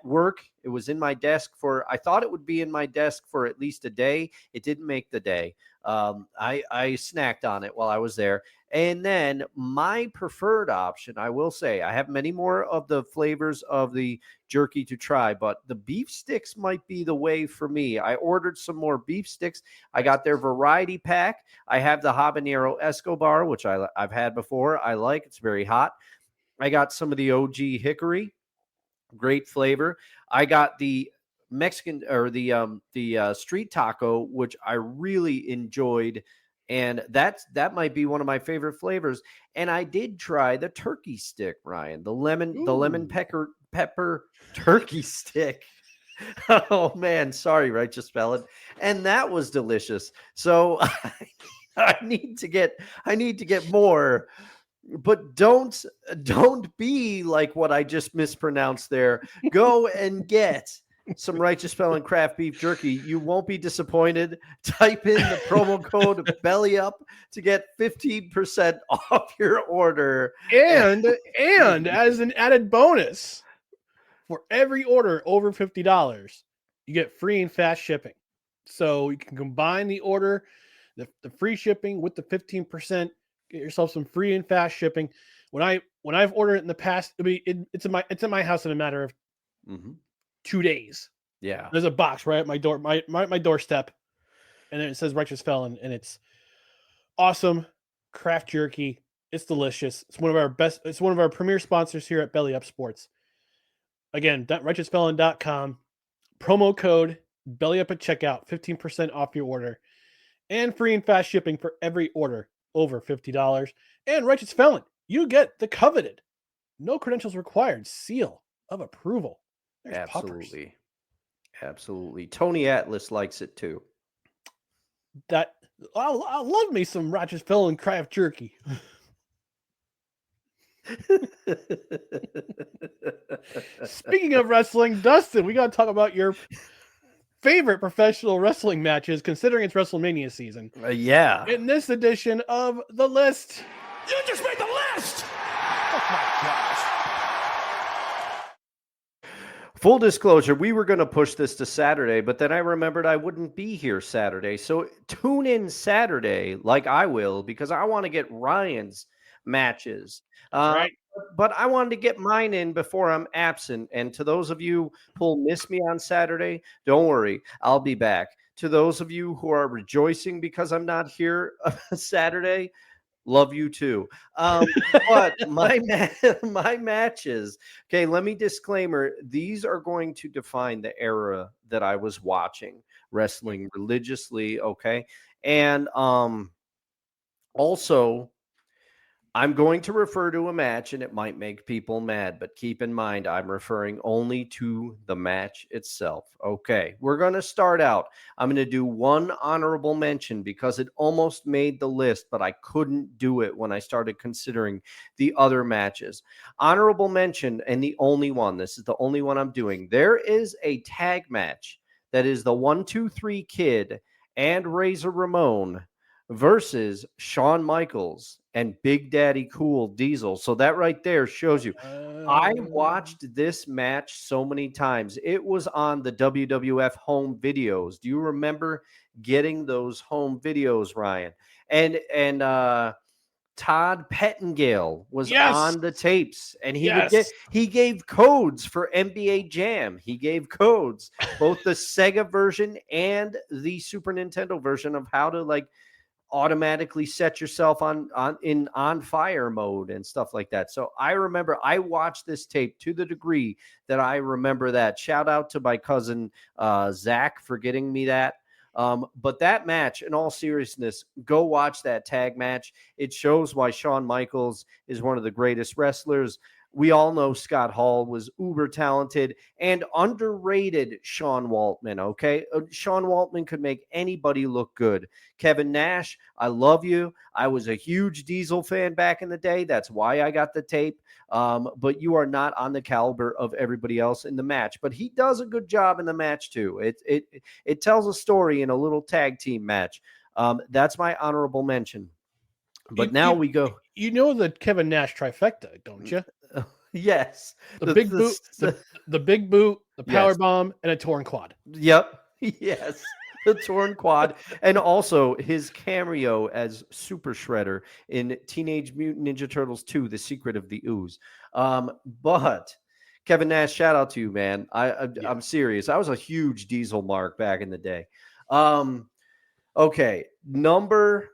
work. It was in my desk I thought it would be in my desk for at least a day. It didn't make the day. I snacked on it while I was there. And then my preferred option, I will say, I have many more of the flavors of the jerky to try, but the beef sticks might be the way for me. I ordered some more beef sticks. I got their variety pack. I have the habanero Escobar, which I've had before. I like. It's very hot. I got some of the OG hickory, great flavor. I got the Mexican or the street taco, which I really enjoyed, and that might be one of my favorite flavors. And I did try the turkey stick, Ryan, the lemon pepper turkey stick. Oh man, sorry, Righteous Felon, and that was delicious. So I need to get more. But don't be like what I just mispronounced there. Go and get some Righteous Felon craft beef jerky. You won't be disappointed. Type in the promo code BELLYUP to get 15% off your order. And as an added bonus, for every order over $50, you get free and fast shipping. So you can combine the order, the free shipping with the 15%. Get yourself some free and fast shipping. When I've ordered it in the past, it's in my house in a matter of 2 days. Yeah, there's a box right at my door, my doorstep, and it says Righteous Felon, and it's awesome craft jerky. It's delicious. It's one of our best. It's one of our premier sponsors here at Belly Up Sports. Again, righteousfelon.com, promo code BELLYUP at checkout, 15% off your order, and free and fast shipping for every order over $50. And Righteous Felon, you get the coveted, no credentials required seal of approval. There's absolutely poppers. Absolutely. Tony Atlas likes it too. I love me some Righteous Felon craft jerky. Speaking of wrestling, Dustin, we got to talk about your favorite professional wrestling matches, considering it's WrestleMania season. Yeah. In this edition of The List. You just made the list! Oh my gosh. Full disclosure, we were going to push this to Saturday, but then I remembered I wouldn't be here Saturday. So tune in Saturday like I will, because I want to get Ryan's matches. Right. But I wanted to get mine in before I'm absent. And to those of you who'll miss me on Saturday, don't worry, I'll be back. To those of you who are rejoicing because I'm not here Saturday, love you too. But my matches, okay, let me disclaimer, these are going to define the era that I was watching wrestling religiously, okay? And also, I'm going to refer to a match, and it might make people mad, but keep in mind, I'm referring only to the match itself. Okay, we're going to start out. I'm going to do one honorable mention because it almost made the list, but I couldn't do it when I started considering the other matches. Honorable mention, and the only one, this is the only one I'm doing. There is a tag match that is the 1-2-3 Kid and Razor Ramon versus Shawn Michaels and Big Daddy Cool Diesel. So that right there shows you. I watched this match so many times. It was on the WWF home videos. Do you remember getting those home videos, Ryan? And Todd Pettingale was on the tapes, and he gave codes for NBA Jam. He gave codes, both the Sega version and the Super Nintendo version, of how to like automatically set yourself on fire mode and stuff like that. So I remember I watched this tape to the degree that I remember that. Shout out to my cousin Zach for getting me that. But that match, in all seriousness, go watch that tag match. It shows why Shawn Michaels is one of the greatest wrestlers. We all know Scott Hall was uber talented and underrated Sean Waltman, okay? Sean Waltman could make anybody look good. Kevin Nash, I love you. I was a huge Diesel fan back in the day. That's why I got the tape. But you are not on the caliber of everybody else in the match. But he does a good job in the match, too. It tells a story in a little tag team match. That's my honorable mention. But now we go. You know the Kevin Nash trifecta, don't you? Yes. The big boot, the big boot, the power bomb, and a torn quad. Yep. Yes. The torn quad. And also his cameo as Super Shredder in Teenage Mutant Ninja Turtles 2, The Secret of the Ooze. But Kevin Nash, shout out to you, man. I'm serious. I was a huge Diesel mark back in the day. Okay. Number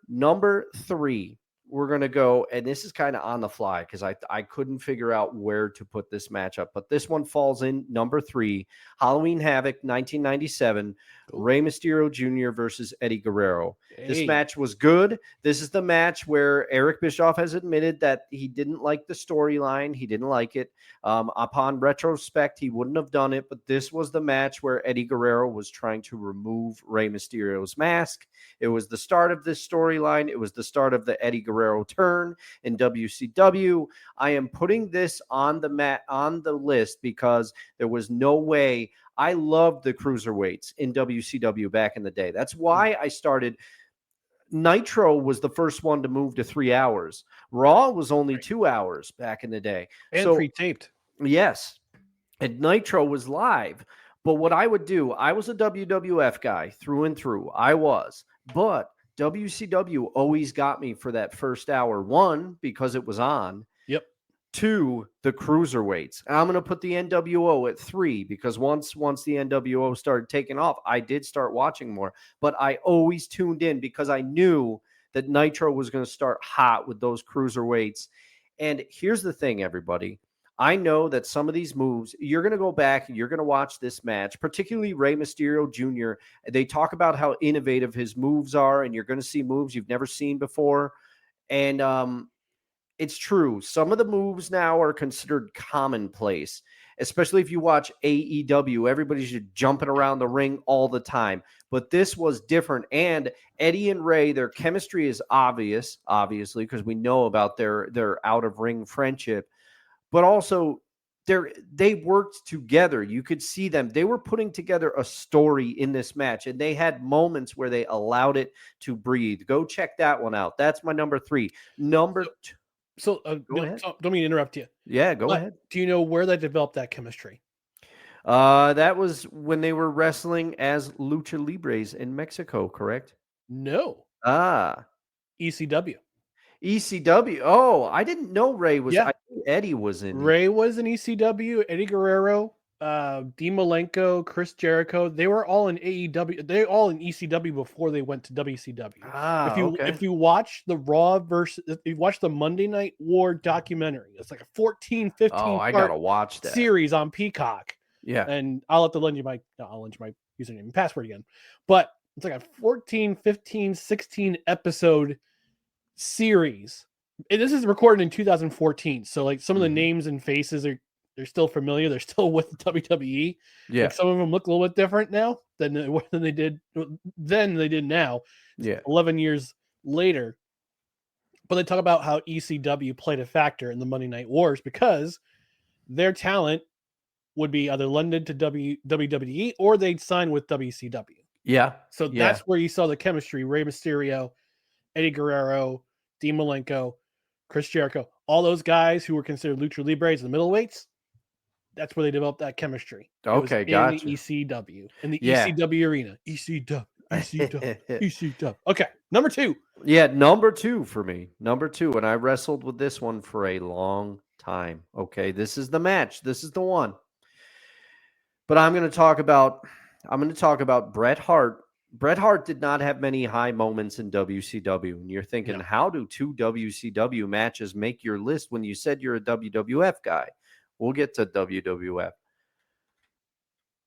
3. We're going to go, and this is kind of on the fly because I couldn't figure out where to put this matchup, but this one falls in number 3, Halloween Havoc 1997, Rey Mysterio Jr. versus Eddie Guerrero. Hey. This match was good. This is the match where Eric Bischoff has admitted that he didn't like the storyline. He didn't like it. Upon retrospect, he wouldn't have done it, but this was the match where Eddie Guerrero was trying to remove Rey Mysterio's mask. It was the start of this storyline. It was the start of the Eddie Guerrero turn in WCW. I am putting this on the list because there was no way. I loved the cruiserweights in WCW back in the day. That's why I started. Nitro was the first one to move to 3 hours. Raw was only 2 hours back in the day. And pre-taped. Yes. And Nitro was live. But what I would do, I was a WWF guy through and through. I was. But WCW always got me for that first hour. 1, because it was on. Yep. 2, the cruiserweights. And I'm going to put the NWO at 3 because once the NWO started taking off, I did start watching more. But I always tuned in because I knew that Nitro was going to start hot with those cruiserweights. And here's the thing, everybody. I know that some of these moves, you're going to go back and you're going to watch this match, particularly Rey Mysterio Jr. They talk about how innovative his moves are, and you're going to see moves you've never seen before. And it's true. Some of the moves now are considered commonplace, especially if you watch AEW. Everybody's just jumping around the ring all the time. But this was different. And Eddie and Ray, their chemistry is obviously, because we know about their out-of-ring friendship. But also, they worked together. You could see them. They were putting together a story in this match, and they had moments where they allowed it to breathe. Go check that one out. That's my number 3. Number 2. Go ahead. Don't mean to interrupt you. Yeah, go ahead. Do you know where they developed that chemistry? That was when they were wrestling as Lucha Libres in Mexico, correct? No. ECW. ECW. Oh, I didn't know Ray was. Yeah. I knew Eddie was in. Ray was in ECW. Eddie Guerrero, Dean Malenko, Chris Jericho. They were all in AEW. They were all in ECW before they went to WCW. If you watch the if you watch the Monday Night War documentary, it's like a 14, 15 I gotta watch that series on Peacock. Yeah, and I'll lend you my username and password again. But it's like a 14, 15, 16 episode series. And this is recorded in 2014, so like some of the names and faces they're still familiar. They're still with the WWE. Yeah, like some of them look a little bit different now than they did now. Yeah, 11 years later. But they talk about how ECW played a factor in the Monday Night Wars because their talent would be either lended to WWE or they'd sign with WCW. Yeah. So that's where you saw the chemistry. Rey Mysterio, Eddie Guerrero, Dean Malenko, Chris Jericho, all those guys who were considered Lucha Libres and the middleweights. That's where they developed that chemistry. Okay, gotcha. In the ECW. In the ECW arena. ECW. Okay, number 2. Yeah, number 2 for me. Number 2. And I wrestled with this one for a long time. Okay, this is the match. This is the one. But I'm going to talk about Bret Hart. Bret Hart did not have many high moments in WCW. And you're thinking, how do 2 WCW matches make your list when you said you're a WWF guy? We'll get to WWF.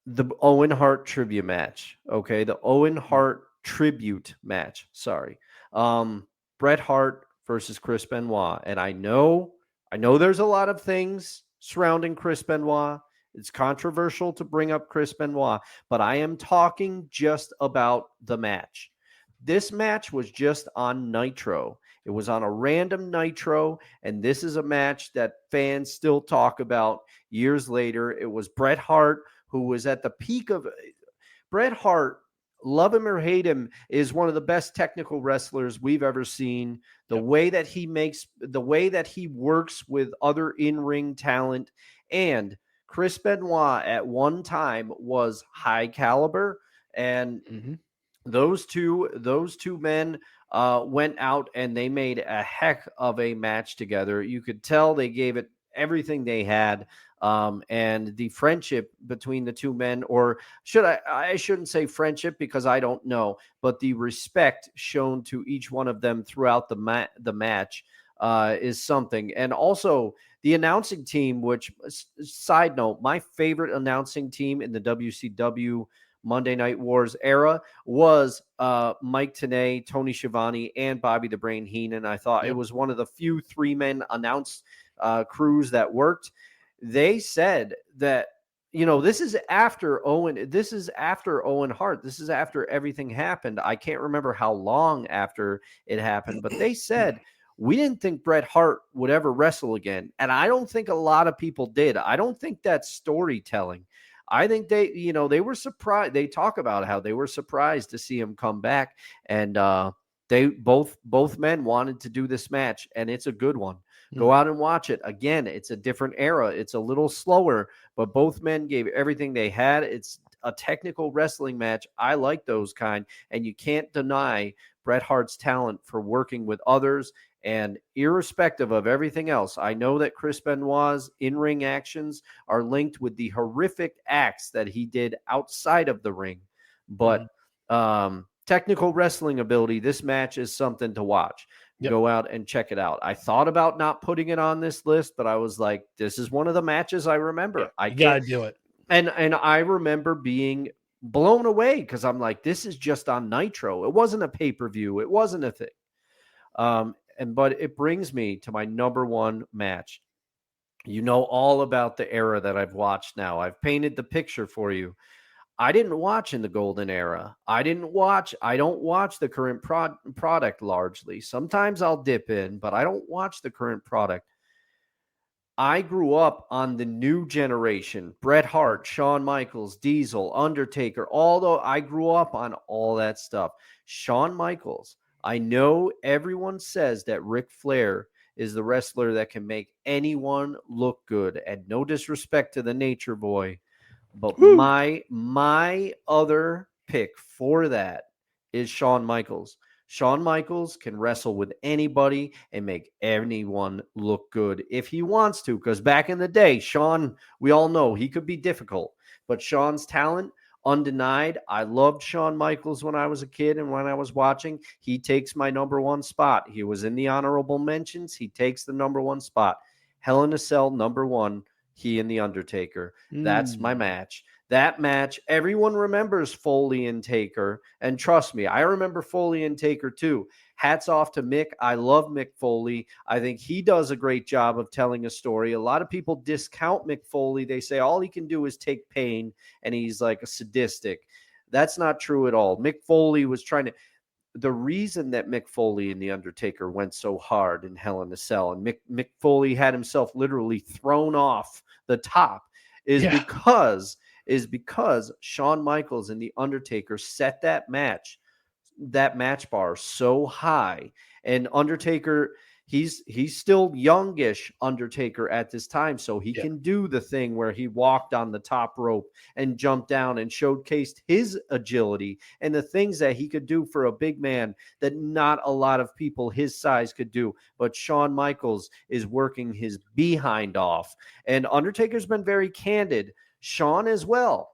The Owen Hart trivia match. Okay, the Owen Hart tribute match. Sorry. Bret Hart versus Chris Benoit. And I know there's a lot of things surrounding Chris Benoit. It's controversial to bring up Chris Benoit, but I am talking just about the match. This match was just on Nitro. It was on a random Nitro, and this is a match that fans still talk about years later. It was Bret Hart, who was at the peak of Bret Hart. Love him or hate him, is one of the best technical wrestlers we've ever seen. The way that he works with other in-ring talent, and Chris Benoit at one time was high caliber, and those two men went out and they made a heck of a match together. You could tell they gave it everything they had, and the friendship between the two men, or I shouldn't say friendship because I don't know, but the respect shown to each one of them throughout the match is something. And also the announcing team, which, side note, my favorite announcing team in the WCW Monday Night Wars era was Mike Tenay, Tony Schiavone, and Bobby the Brain Heenan. I thought it was one of the few 3-man announce crews that worked. They said that, this is after Owen Hart. This is after everything happened. I can't remember how long after it happened, but they said, we didn't think Bret Hart would ever wrestle again. And I don't think a lot of people did. I don't think that's storytelling. I think they were surprised. They talk about how they were surprised to see him come back. And they both men wanted to do this match, and it's a good one. Go out and watch it. Again, it's a different era. It's a little slower, but both men gave everything they had. It's a technical wrestling match. I like those kind, and you can't deny Bret Hart's talent for working with others. And irrespective of everything else, I know that Chris Benoit's in-ring actions are linked with the horrific acts that he did outside of the ring. But technical wrestling ability, this match is something to watch. Go out and check it out. I thought about not putting it on this list, but I was like, this is one of the matches I remember. I got to do it. And I remember being blown away because I'm like, this is just on Nitro. It wasn't a pay-per-view. It wasn't a thing. but it brings me to my number one match. You know all about the era that I've watched now. I've painted the picture for you. I didn't watch in the golden era. I don't watch the current product largely. Sometimes I'll dip in, but I don't watch the current product. I grew up on the new generation, Bret Hart, Shawn Michaels, Diesel, Undertaker, although I grew up on all that stuff. Shawn Michaels, I know everyone says that Ric Flair is the wrestler that can make anyone look good, and no disrespect to the Nature Boy, but my other pick for that is Shawn Michaels. Shawn Michaels can wrestle with anybody and make anyone look good if he wants to, because back in the day, Shawn, we all know he could be difficult, but Shawn's talent, undenied. I loved Shawn Michaels when I was a kid and when I was watching. He takes my number one spot. He was in the honorable mentions. He takes the number one spot. Hell in a Cell, number one, he and The Undertaker. That's my match. That match, everyone remembers Foley and Taker. And trust me, I remember Foley and Taker too. Hats off to Mick. I love Mick Foley. I think he does a great job of telling a story. A lot of people discount Mick Foley. They say all he can do is take pain and he's like a sadistic. That's not true at all. Mick Foley was trying to... The reason that Mick Foley and The Undertaker went so hard in Hell in a Cell, and Mick Foley had himself literally thrown off the top, is because Shawn Michaels and The Undertaker set that match bar so high. And Undertaker, he's still youngish Undertaker at this time, so he can do the thing where he walked on the top rope and jumped down and showcased his agility and the things that he could do for a big man that not a lot of people his size could do. But Shawn Michaels is working his behind off, and Undertaker's been very candid, Shawn as well,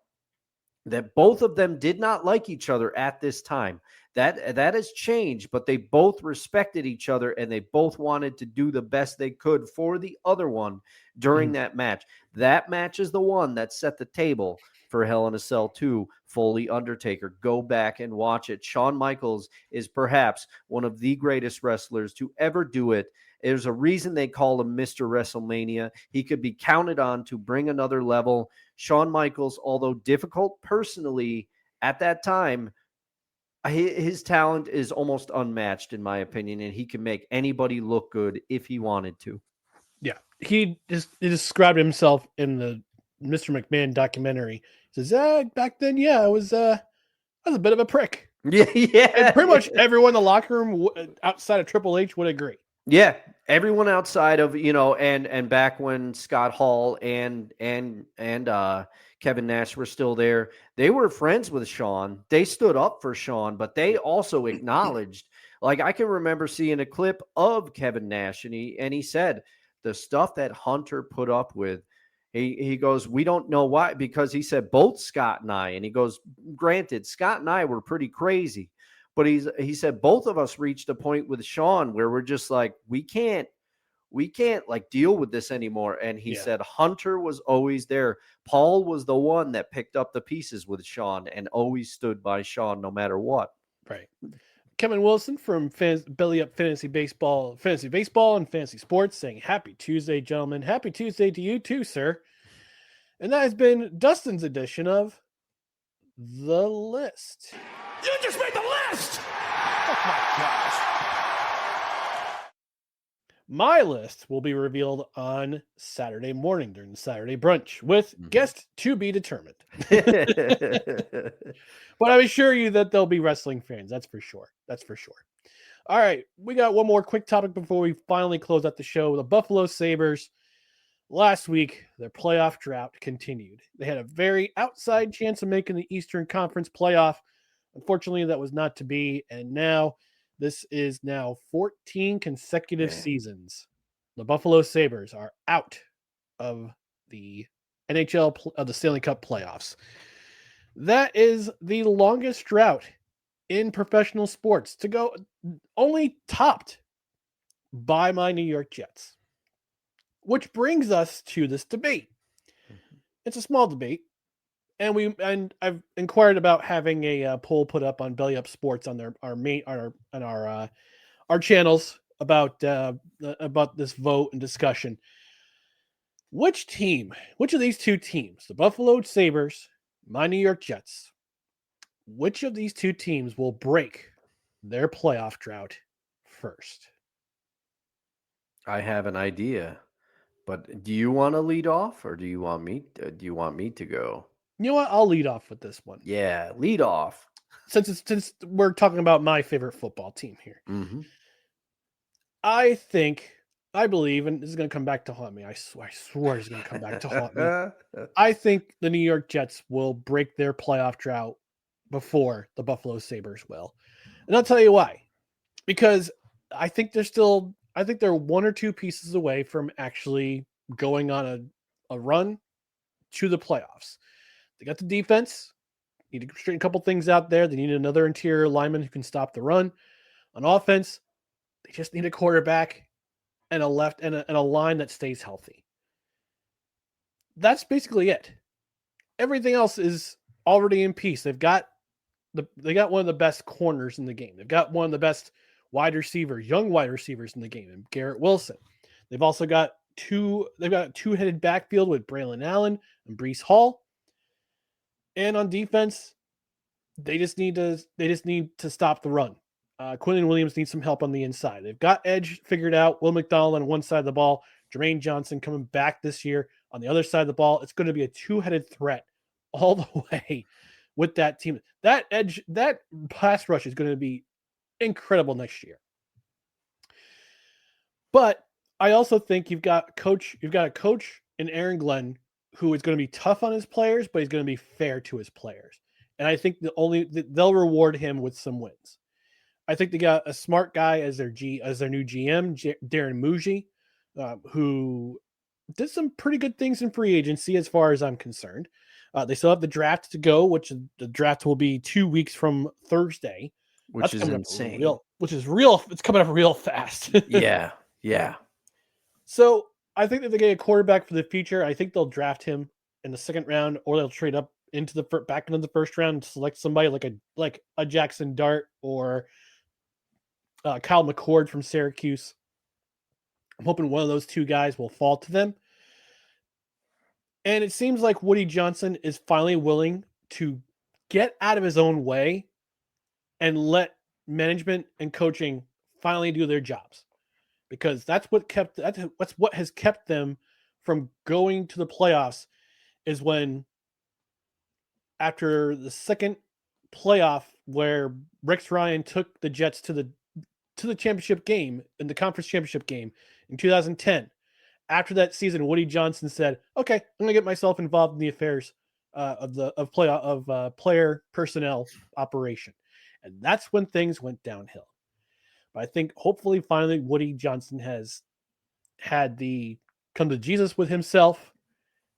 that both of them did not like each other at this time. That has changed, but they both respected each other and they both wanted to do the best they could for the other one during that match. That match is the one that set the table for Hell in a Cell 2, Foley Undertaker. Go back and watch it. Shawn Michaels is perhaps one of the greatest wrestlers to ever do it. There's a reason they call him Mr. WrestleMania. He could be counted on to bring another level. Shawn Michaels, although difficult personally at that time, his talent is almost unmatched in my opinion, and he can make anybody look good if he wanted to. Yeah, he described himself in the Mr. McMahon documentary. He says, back then, I was a bit of a prick. Yeah. And pretty much everyone in the locker room outside of Triple H would agree. Yeah, everyone outside of, and back when Scott Hall and Kevin Nash were still there, they were friends with Shawn. They stood up for Shawn, but they also acknowledged, like I can remember seeing a clip of Kevin Nash, and he said the stuff that Hunter put up with, he goes, we don't know why, because he said both Scott and I, and he goes, granted, Scott and I were pretty crazy, but he said both of us reached a point with Shawn where we're just like, we can't like deal with this anymore. And he said Hunter was always there. Paul was the one that picked up the pieces with Shawn and always stood by Shawn no matter what. Right. Kevin Wilson from Belly Up Fantasy Baseball and Fantasy Sports saying, happy Tuesday, gentlemen. Happy Tuesday to you too, sir. And that has been Dustin's edition of The List. You just made the list! Oh my gosh. My list will be revealed on Saturday morning during the Saturday brunch with guest to be determined. But I assure you that they'll be wrestling fans. That's for sure. All right. We got one more quick topic before we finally close out the show. The Buffalo Sabres, last week, their playoff drought continued. They had a very outside chance of making the Eastern Conference playoff. Unfortunately, that was not to be. And now this is now 14 consecutive seasons. The Buffalo Sabres are out of the NHL of the Stanley Cup playoffs. That is the longest drought in professional sports to go, only topped by my New York Jets. Which brings us to this debate. It's a small debate. And I've inquired about having a poll put up on Belly Up Sports on our channels about this vote and discussion. Which of these two teams, the Buffalo Sabres, my New York Jets, which of these two teams will break their playoff drought first? I have an idea, but do you want to lead off, or do you want me to go? You know what? I'll lead off with this one. Yeah, lead off. Since we're talking about my favorite football team here. Mm-hmm. I believe, and this is going to come back to haunt me. I swear it's going to come back to haunt me. I think the New York Jets will break their playoff drought before the Buffalo Sabres will. And I'll tell you why. Because I think they're one or two pieces away from actually going on a run to the playoffs. They got the defense. Need to straighten a couple things out there. They need another interior lineman who can stop the run. On offense, they just need a quarterback and a left and a line that stays healthy. That's basically it. Everything else is already in peace. They got one of the best corners in the game. They've got one of the best young wide receivers in the game, and Garrett Wilson. They've also got a two-headed backfield with Braylon Allen and Breece Hall. And on defense, they just need to stop the run. Quinton Williams needs some help on the inside. They've got edge figured out. Will McDonald on one side of the ball. Jermaine Johnson coming back this year on the other side of the ball. It's going to be a two-headed threat all the way with that team. That pass rush is going to be incredible next year. But I also think you've got a coach in Aaron Glenn who is going to be tough on his players, but he's going to be fair to his players. And I think they'll reward him with some wins. I think they got a smart guy as their new GM, Darren Muji, who did some pretty good things in free agency as far as I'm concerned. They still have the draft to go, which the draft will be 2 weeks from Thursday. Which is insane. It's coming up real fast. Yeah. So I think that they get a quarterback for the future. I think they'll draft him in the second round, or they'll trade up back into the first round and select somebody like a Jackson Dart or Kyle McCord from Syracuse. I'm hoping one of those two guys will fall to them. And it seems like Woody Johnson is finally willing to get out of his own way and let management and coaching finally do their jobs, because that's what has kept them from going to the playoffs. Is when after the second playoff where Rex Ryan took the Jets to the championship game, in the conference championship game in 2010. After that season, Woody Johnson said, "Okay, I'm going to get myself involved in the affairs of player personnel operation," and that's when things went downhill. But I think hopefully, finally, Woody Johnson has had the come to Jesus with himself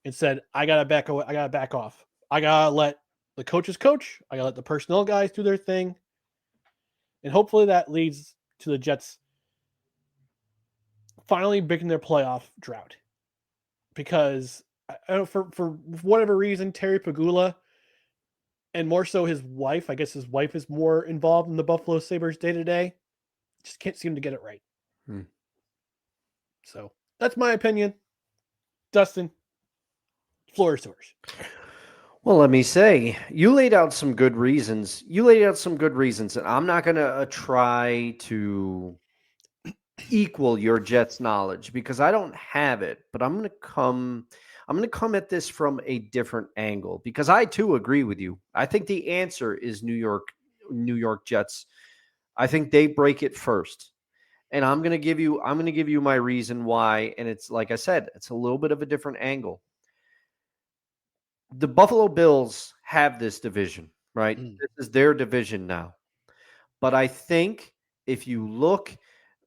and said, "I gotta back off. I gotta let the coaches coach. I gotta let the personnel guys do their thing," and hopefully that leads to the Jets finally breaking their playoff drought. Because I don't, for whatever reason, Terry Pegula, and more so his wife, I guess his wife is more involved in the Buffalo Sabres day to day, just can't seem to get it right. So that's my opinion. Dustin, floor is yours. Well, let me say, you laid out some good reasons. And I'm not going to try to equal your Jets knowledge because I don't have it, but I'm going to come at this from a different angle because I too agree with you. I think the answer is New York Jets. I think they break it first. And I'm going to give you my reason why, and it's like I said, it's a little bit of a different angle. The Buffalo Bills have this division, right? This is their division now. But I think if you look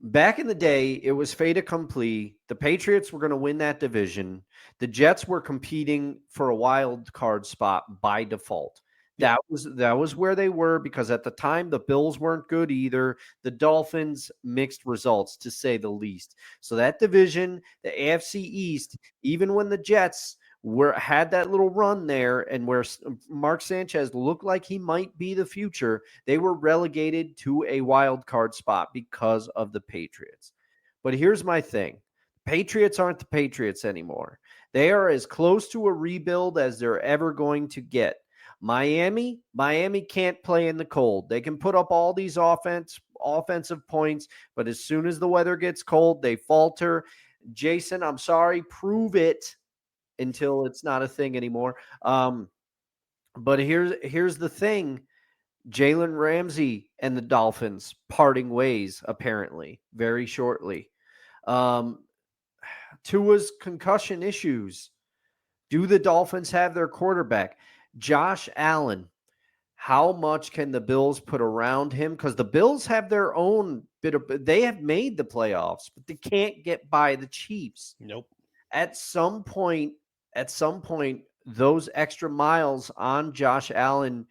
back in the day, it was fait accompli. The Patriots were going to win that division. The Jets were competing for a wild card spot by default. That was where they were because at the time the Bills weren't good either. The Dolphins, mixed results to say the least. So that division, the AFC East, even when the Jets had that little run there, and where Mark Sanchez looked like he might be the future, they were relegated to a wild card spot because of the Patriots. But here's my thing. Patriots aren't the Patriots anymore. They are as close to a rebuild as they're ever going to get. Miami can't play in the cold. They can put up all these offensive points, but as soon as the weather gets cold, they falter. Jason, I'm sorry, prove it until it's not a thing anymore. But here's the thing. Jalen Ramsey and the Dolphins parting ways, apparently, very shortly. Tua's concussion issues. Do the Dolphins have their quarterback? Josh Allen, how much can the Bills put around him? Because the Bills have their own they have made the playoffs, but they can't get by the Chiefs. Nope. At some point, those extra miles on Josh Allen,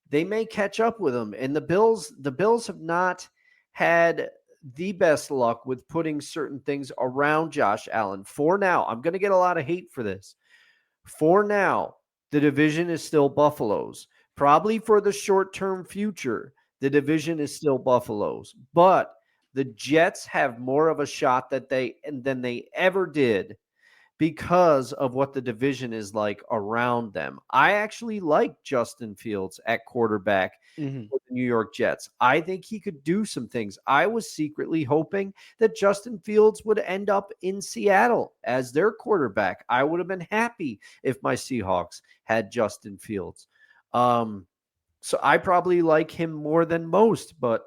they may catch up with him. And the Bills have not had the best luck with putting certain things around Josh Allen. For now, I'm going to get a lot of hate for this. For now, the division is still Buffalo's. Probably for the short-term future, the division is still Buffalo's. But the Jets have more of a shot than they ever did because of what the division is like around them. I actually like Justin Fields at quarterback for the New York Jets. I think he could do some things. I was secretly hoping that Justin Fields would end up in Seattle as their quarterback. I would have been happy if my Seahawks had Justin Fields. So I probably like him more than most, but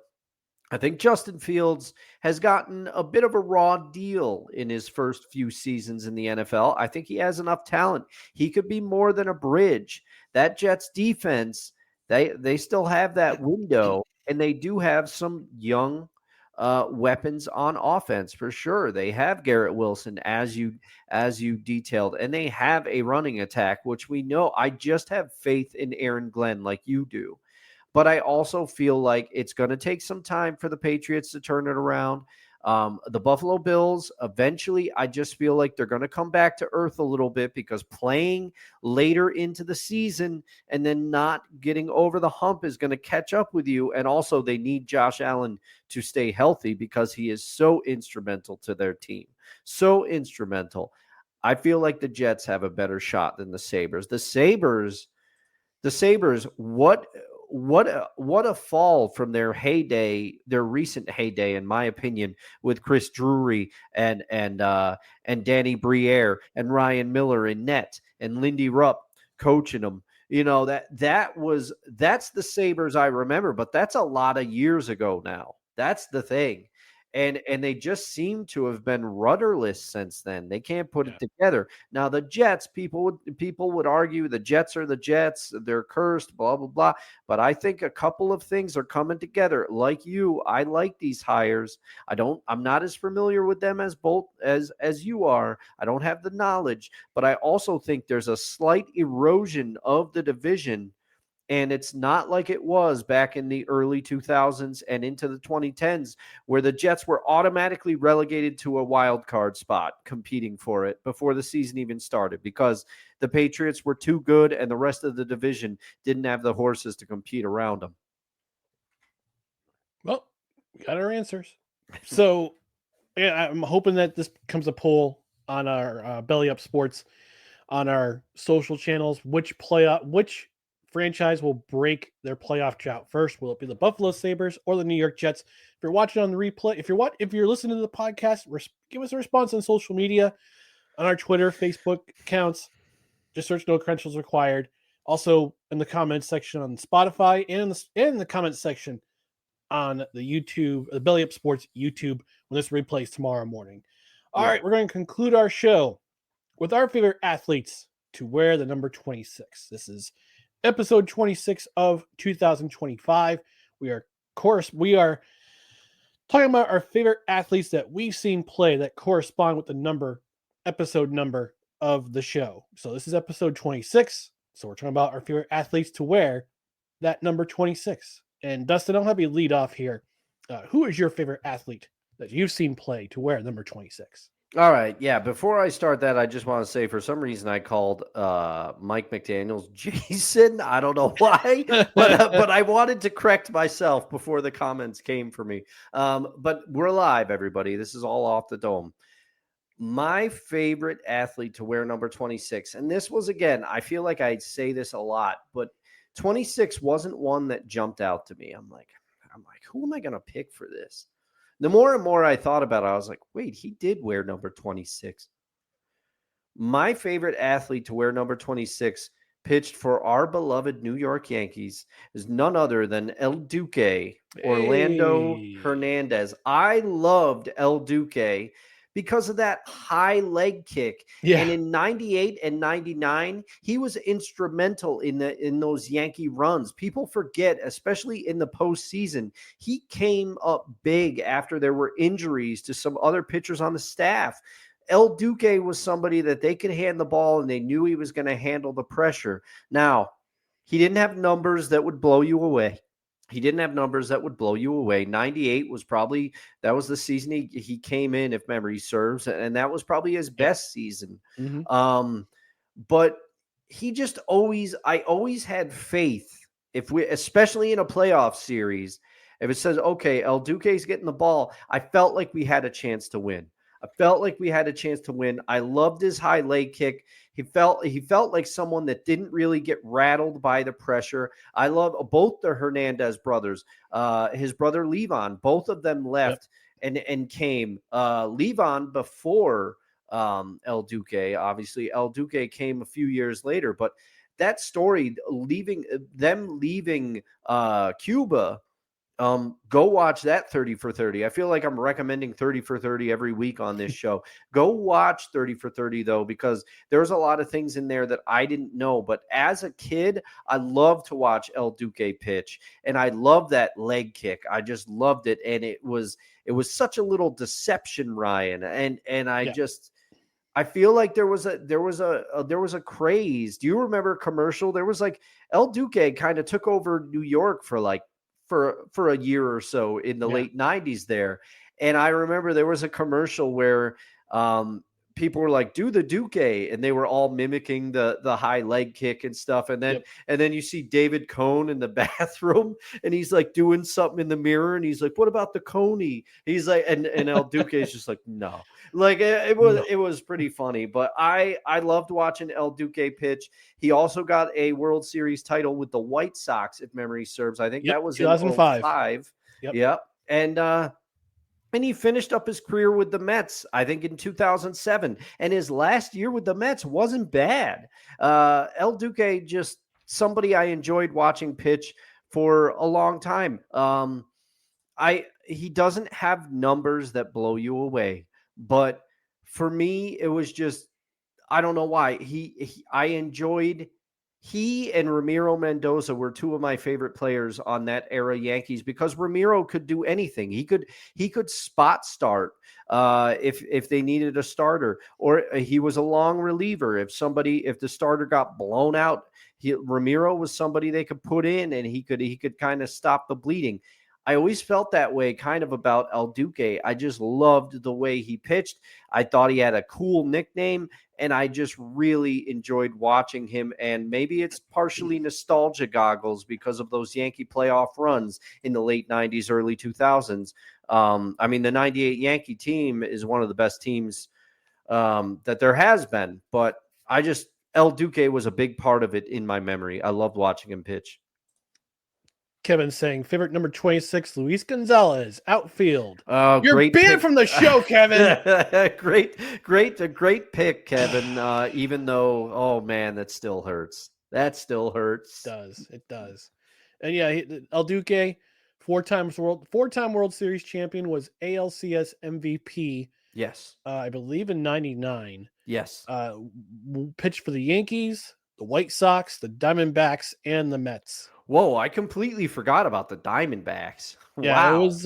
I think Justin Fields has gotten a bit of a raw deal in his first few seasons in the NFL. I think he has enough talent. He could be more than a bridge. That Jets defense, they still have that window, and they do have some young weapons on offense for sure. They have Garrett Wilson, as you detailed, and they have a running attack, which we know. I just have faith in Aaron Glenn like you do. But I also feel like it's going to take some time for the Patriots to turn it around. The Buffalo Bills, eventually, I just feel like they're going to come back to earth a little bit, because playing later into the season and then not getting over the hump is going to catch up with you. And also, they need Josh Allen to stay healthy because he is so instrumental to their team. So instrumental. I feel like the Jets have a better shot than the Sabres. The Sabres, what a fall from their heyday, their recent heyday, in my opinion, with Chris Drury and Danny Briere and Ryan Miller in net and Lindy Rupp coaching them. You know, that's the Sabres I remember, but that's a lot of years ago now. That's the thing. And they just seem to have been rudderless since then. They can't put it together. Now the Jets, people would argue the Jets are the Jets, they're cursed, blah blah blah. But I think a couple of things are coming together. Like you, I like these hires. I'm not as familiar with them as you are. I don't have the knowledge, but I also think there's a slight erosion of the division. And it's not like it was back in the early 2000s and into the 2010s, where the Jets were automatically relegated to a wild card spot competing for it before the season even started, because the Patriots were too good and the rest of the division didn't have the horses to compete around them. Well, we got our answers. So yeah, I'm hoping that this becomes a poll on our Belly Up Sports, on our social channels. Which franchise will break their playoff drought first? Will it be the Buffalo Sabres or the New York Jets? If you're watching on the replay, if you're listening to the podcast, give us a response on social media, on our Twitter, Facebook accounts. Just search "No Credentials Required." Also in the comments section on Spotify, and in the comments section on the YouTube, the Belly Up Sports YouTube, when this replays tomorrow morning. All right, we're going to conclude our show with our favorite athletes to wear the number 26. This is episode 26 of 2025. We are talking about our favorite athletes that we've seen play that correspond with the episode number of the show. So this is episode 26. So we're talking about our favorite athletes to wear that number 26. And Dustin, I'll have you lead off here. Who is your favorite athlete that you've seen play to wear number 26? All right. Yeah. Before I start that, I just want to say for some reason I called Mike McDaniels Jason. I don't know why, but I wanted to correct myself before the comments came for me. But we're live, everybody. This is all off the dome. My favorite athlete to wear number 26, and this was, again, I feel like I say this a lot, but 26 wasn't one that jumped out to me. I'm like, who am I going to pick for this? The more and more I thought about it, I was like, wait, he did wear number 26. My favorite athlete to wear number 26 pitched for our beloved New York Yankees is none other than El Duque, Orlando Hernandez. I loved El Duque because of that high leg kick. Yeah. And in 98 and 99, he was instrumental in those Yankee runs. People forget, especially in the postseason, he came up big after there were injuries to some other pitchers on the staff. El Duque was somebody that they could hand the ball and they knew he was going to handle the pressure. Now, he didn't have numbers that would blow you away. 98 was probably, that was the season he came in, if memory serves, and that was probably his best season. Mm-hmm. But he just I always had faith, especially in a playoff series, if it says, okay, El Duque's getting the ball, I felt like we had a chance to win. I loved his high leg kick. He felt like someone that didn't really get rattled by the pressure. I love both the Hernandez brothers. His brother Levon, both of them left and came. Levon before El Duque. Obviously, El Duque came a few years later. But that story, leaving Cuba. Go watch that 30 for 30. I feel like I'm recommending 30 for 30 every week on this show. Go watch 30 for 30 though, because there's a lot of things in there that I didn't know. But as a kid, I loved to watch El Duque pitch, and I loved that leg kick. I just loved it, and it was such a little deception, Ryan. And I feel like there was a craze. Do you remember a commercial? There was like El Duque kind of took over New York for a year or so in the late 90s there. And I remember there was a commercial where people were like, do the Duque, and they were all mimicking the high leg kick and stuff. And then you see David Cohn in the bathroom, and he's like doing something in the mirror, and he's like, what about the Coney? He's like, and El Duque is just like, no. Like it was pretty funny, but I loved watching El Duque pitch. He also got a World Series title with the White Sox, if memory serves. I think that was 2005. In 2005. Yep. And he finished up his career with the Mets, I think, in 2007. And his last year with the Mets wasn't bad. El Duque, just somebody I enjoyed watching pitch for a long time. He doesn't have numbers that blow you away. But for me, it was just, I don't know why. I enjoyed, he and Ramiro Mendoza were two of my favorite players on that era Yankees, because Ramiro could do anything. He could spot start if they needed a starter, or he was a long reliever. If the starter got blown out, Ramiro was somebody they could put in, and he could kind of stop the bleeding. I always felt that way kind of about El Duque. I just loved the way he pitched. I thought he had a cool nickname, and I just really enjoyed watching him. And maybe it's partially nostalgia goggles because of those Yankee playoff runs in the late 90s, early 2000s. I mean, the 98 Yankee team is one of the best teams that there has been. But El Duque was a big part of it in my memory. I loved watching him pitch. Kevin saying favorite number 26, Luis Gonzalez, outfield. Oh, you're great banned pick from the show, Kevin. great pick, Kevin. Even though, oh man, that still hurts. It does. And yeah, El Duque, four-time World Series champion, was ALCS MVP. Yes, I believe in '99. Yes, pitched for the Yankees, the White Sox, the Diamondbacks, and the Mets. Whoa, I completely forgot about the Diamondbacks. Yeah, wow. It was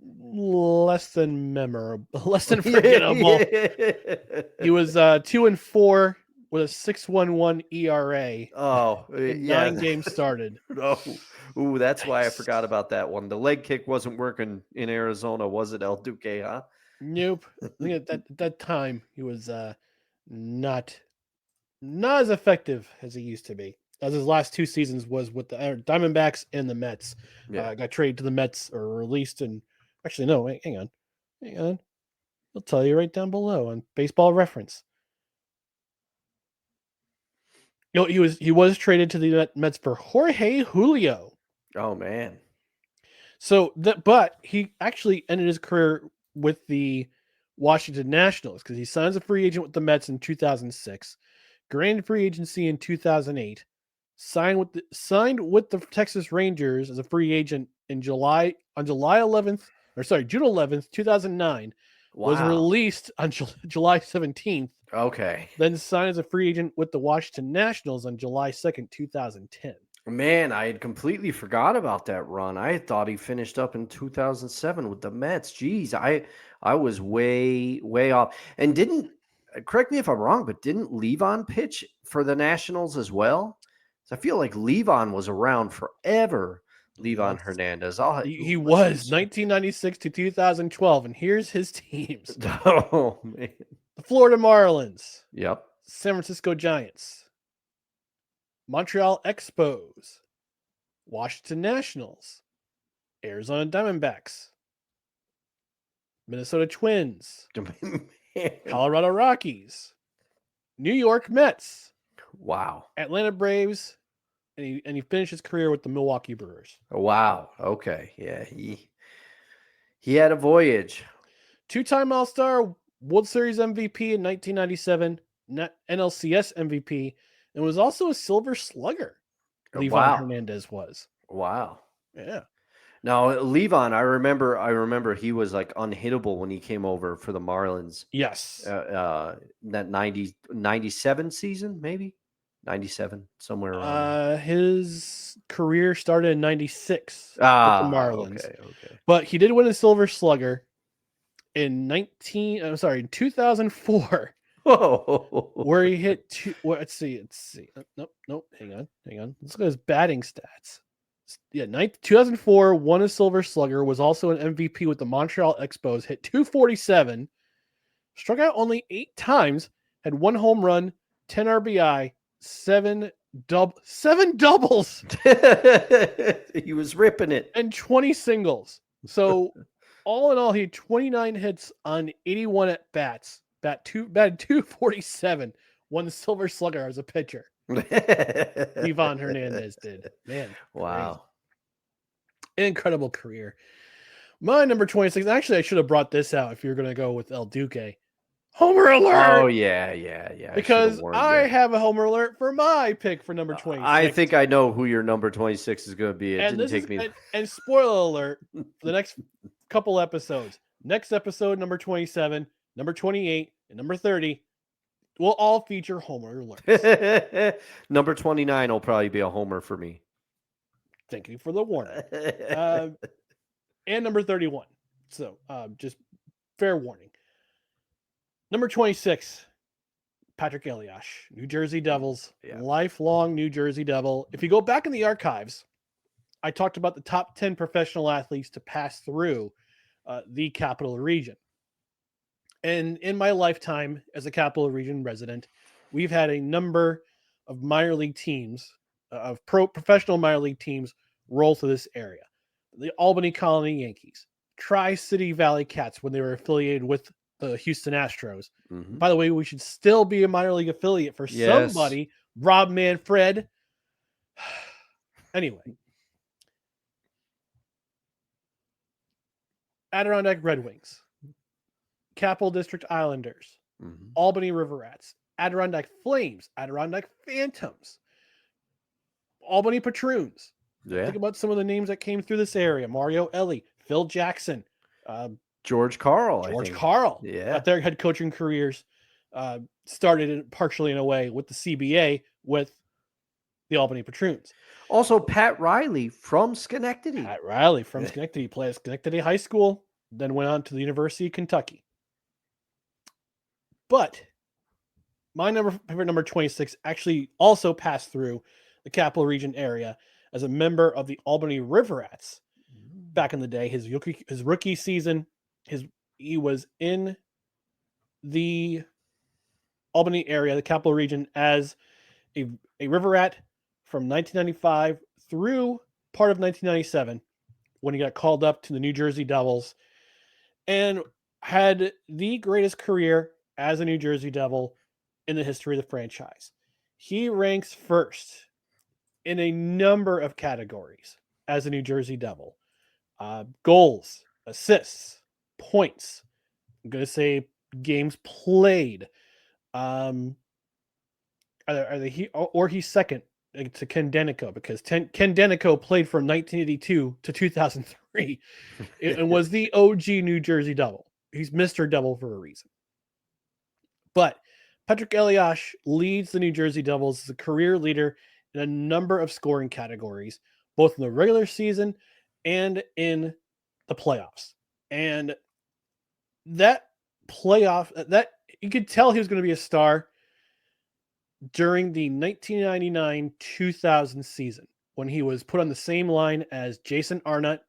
less than forgettable. He was 2-4 with a 6.11 ERA. Oh, yeah. 9 games started. Ooh, that's why I forgot about that one. The leg kick wasn't working in Arizona, was it, El Duque, huh? Nope. I think at that time he was not as effective as he used to be. As his last 2 seasons was with the Diamondbacks and the Mets. Yeah. Got traded to the Mets or released in. Actually, no. Wait, hang on. I'll tell you right down below on Baseball Reference. He was traded to the Mets for Jorge Julio. Oh man. So but he actually ended his career with the Washington Nationals because he signs a free agent with the Mets in 2006, granted free agency in 2008, signed with the Texas Rangers as a free agent on June 11th, 2009. Wow. Was released on July 17th. Okay. Then signed as a free agent with the Washington Nationals on July 2nd, 2010. Man, I had completely forgot about that run. I had thought he finished up in 2007 with the Mets. Jeez, I was way off. And correct me if I'm wrong, but didn't Levon pitch for the Nationals as well? So I feel like Levon was around forever. Levon Hernandez. He was 1996 to 2012, and here's his teams. Oh man. The Florida Marlins. Yep. San Francisco Giants. Montreal Expos. Washington Nationals. Arizona Diamondbacks. Minnesota Twins. Colorado Rockies. New York Mets. Wow. Atlanta Braves. And he finished his career with the Milwaukee Brewers. Wow. Okay. Yeah. He had a voyage. 2-time All-Star, World Series MVP in 1997, NLCS MVP, and was also a Silver Slugger. Levon Hernandez was. Wow. Yeah. Now, Levon, I remember he was like unhittable when he came over for the Marlins. Yes. That 97 season, maybe 97, somewhere around. His career started in 96 with the Marlins. Okay. But he did win a Silver Slugger in 2004. Whoa. Where he hit let's see. Nope. Hang on. Let's look at his batting stats. Yeah, 2004 won a Silver Slugger, was also an MVP with the Montreal Expos, hit 247, struck out only 8 times, had 1 home run, 10 RBI, 7 doubles. He was ripping it. And 20 singles. So all in all, he had 29 hits on 81 at bats. Batted 247, won the Silver Slugger as a pitcher. Levon Hernandez did. Man. Wow. Crazy. Incredible career. My number 26. Actually, I should have brought this out if you're going to go with El Duque. Homer alert! Oh, yeah. Because I have a homer alert for my pick for number 26. I think I know who your number 26 is going to be. And spoiler alert for the next couple episodes. Next episode, number 27, number 28, and number 30 will all feature homer alerts. Number 29 will probably be a homer for me. Thank you for the warning. And number 31. So just fair warning. Number 26, Patrick Elias, New Jersey Devils, lifelong New Jersey Devil. If you go back in the archives, I talked about the top 10 professional athletes to pass through the Capital Region. And in my lifetime as a Capital Region resident, we've had a number of minor league teams, of professional minor league teams roll through this area. The Albany Colony Yankees, Tri-City Valley Cats when they were affiliated with the Houston Astros. Mm-hmm. By the way, we should still be a minor league affiliate for somebody. Rob Manfred. Anyway. Adirondack Red Wings. Capital District Islanders. Mm-hmm. Albany River Rats. Adirondack Flames. Adirondack Phantoms. Albany Patroons. Yeah. Think about some of the names that came through this area. Mario Ellie. Phil Jackson. George Carl. Yeah. Their head coaching careers started partially in a way with the CBA with the Albany Patroons. Also, Pat Riley from Schenectady. Schenectady. Played at Schenectady High School, then went on to the University of Kentucky. But my favorite number 26 actually also passed through the Capital Region area as a member of the Albany River Rats back in the day. His rookie season, he was in the Albany area, the capital region, as a River Rat from 1995 through part of 1997 when he got called up to the New Jersey Devils and had the greatest career as a New Jersey Devil in the history of the franchise. He ranks first in a number of categories as a New Jersey Devil. Goals, assists, points. I'm going to say games played. Either he or he's second to Ken Danico, because Ken Danico played from 1982 to 2003 and was the OG New Jersey Devil. He's Mr. Devil for a reason. But Patrick Elias leads the New Jersey Devils as a career leader in a number of scoring categories, both in the regular season and in the playoffs. And that you could tell he was going to be a star during the 1999-2000 season when he was put on the same line as Jason Arnott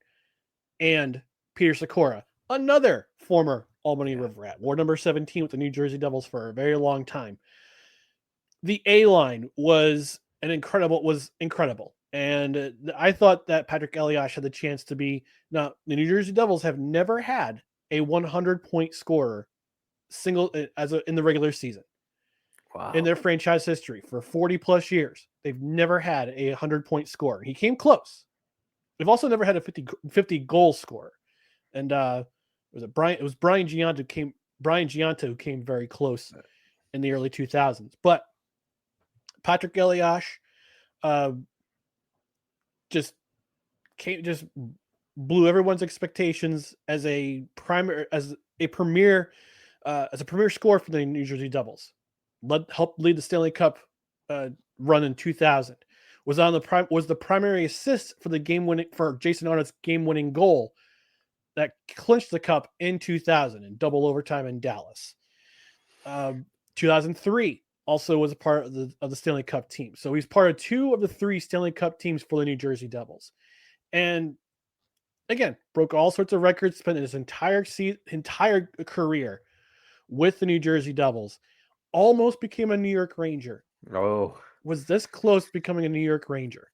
and Peter Sikora, another former Albany River Rat, wore number 17 with the New Jersey Devils for a very long time. The A-line was incredible. And I thought that Patrick Elias had the chance to be. Now, the New Jersey Devils have never had a 100-point scorer in the regular season. Wow. In their franchise history for 40 plus years. They've never had a 100-point scorer. He came close. They've also never had a 50 goal scorer. And it was Brian Gianto who came very close in the early 2000s. But Patrick Elias just blew everyone's expectations as a premier scorer for the New Jersey Devils. Helped lead the Stanley Cup run in 2000. Was the primary assist for for Jason Arnott's game-winning goal that clinched the cup in 2000 in double overtime in Dallas. 2003 also was a part of the Stanley Cup team. So he's part of 2 of the 3 Stanley Cup teams for the New Jersey Devils. And again, broke all sorts of records, spent his entire career with the New Jersey Devils. Almost became a New York Ranger. Oh. Was this close to becoming a New York Ranger.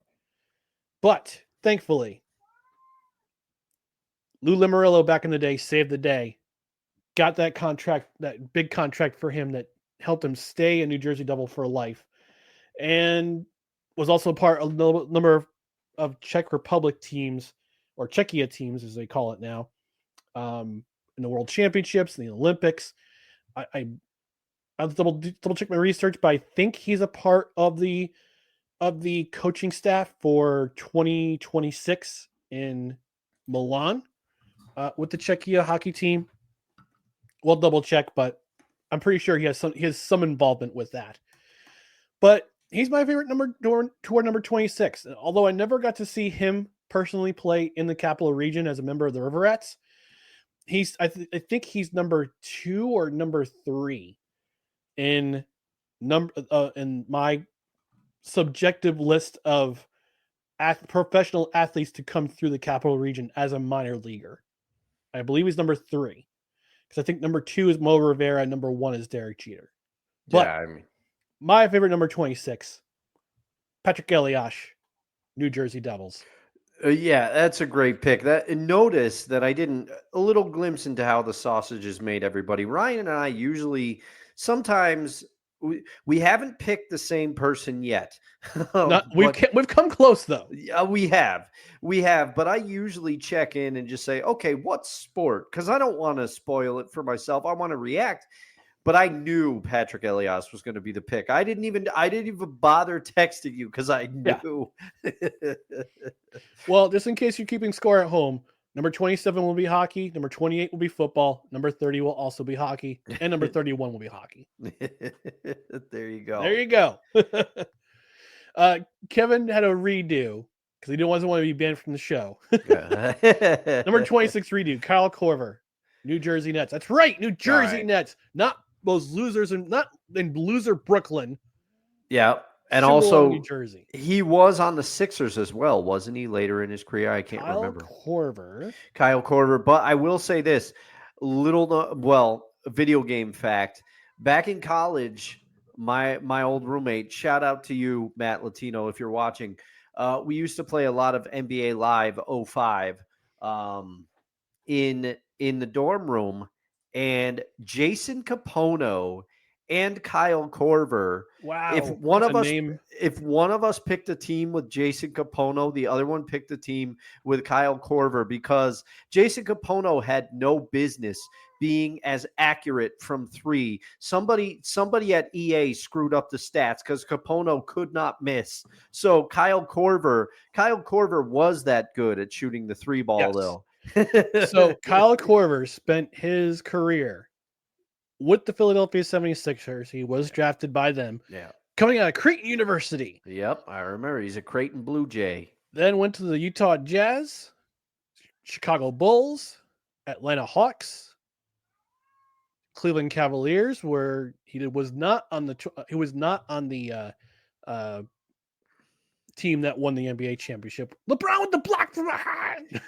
But thankfully, Lou Lamoriello back in the day saved the day. Got that contract, that big contract for him that helped him stay a New Jersey Devil for life. And was also part of a number of Czech Republic teams, or Czechia teams as they call it now, in the World Championships and the Olympics. I'll double check my research, but I think he's a part of the coaching staff for 2026 in Milan with the Czechia hockey team. We'll double check, but I'm pretty sure he has some involvement with that. But he's my favorite number 26. Although I never got to see him personally play in the Capital Region as a member of the River Rats, I think he's number 2 or number 3 in my subjective list of professional athletes to come through the Capital Region as a minor leaguer. I believe he's number 3 because I think number 2 is Mo Rivera, and number 1 is Derek Jeter. But my favorite number 26, Patrick Elias, New Jersey Devils. Yeah, that's a great pick. Notice that I didn't a little glimpse into how the sausage is made, everybody. Ryan and I usually sometimes we haven't picked the same person yet. We've come close though. Yeah, we have, but I usually check in and just say, okay, what sport? Because I don't want to spoil it for myself. I want to react. But I knew Patrick Elias was going to be the pick. I didn't even bother texting you because I knew. Yeah. Well, just in case you're keeping score at home, number 27 will be hockey. Number 28 will be football. Number 30 will also be hockey. And number 31 will be hockey. There you go. There you go. Kevin had a redo because he wasn't want to be banned from the show. Number 26 redo, Kyle Korver, New Jersey Nets. That's right, New Jersey Nets. Not those losers, and not in loser Brooklyn. Yeah. And also, New Jersey. He was on the Sixers as well, wasn't he, later in his career? I can't remember. Kyle Korver. But I will say this. A video game fact. Back in college, my old roommate, shout out to you, Matt Latino, if you're watching. We used to play a lot of NBA Live 05 in the dorm room, and Jason Capono and Kyle Korver. Wow. If one of us picked a team with Jason Capono, the other one picked a team with Kyle Korver, because Jason Capono had no business being as accurate from three. Somebody at EA screwed up the stats because Capono could not miss. So Kyle Korver was that good at shooting the three ball, though. So Kyle Korver spent his career with the Philadelphia 76ers. He was drafted by them. Yeah. Coming out of Creighton University. Yep, I remember. He's a Creighton Blue Jay. Then went to the Utah Jazz, Chicago Bulls, Atlanta Hawks, Cleveland Cavaliers, where he was not on the team that won the NBA championship. LeBron with the block from behind.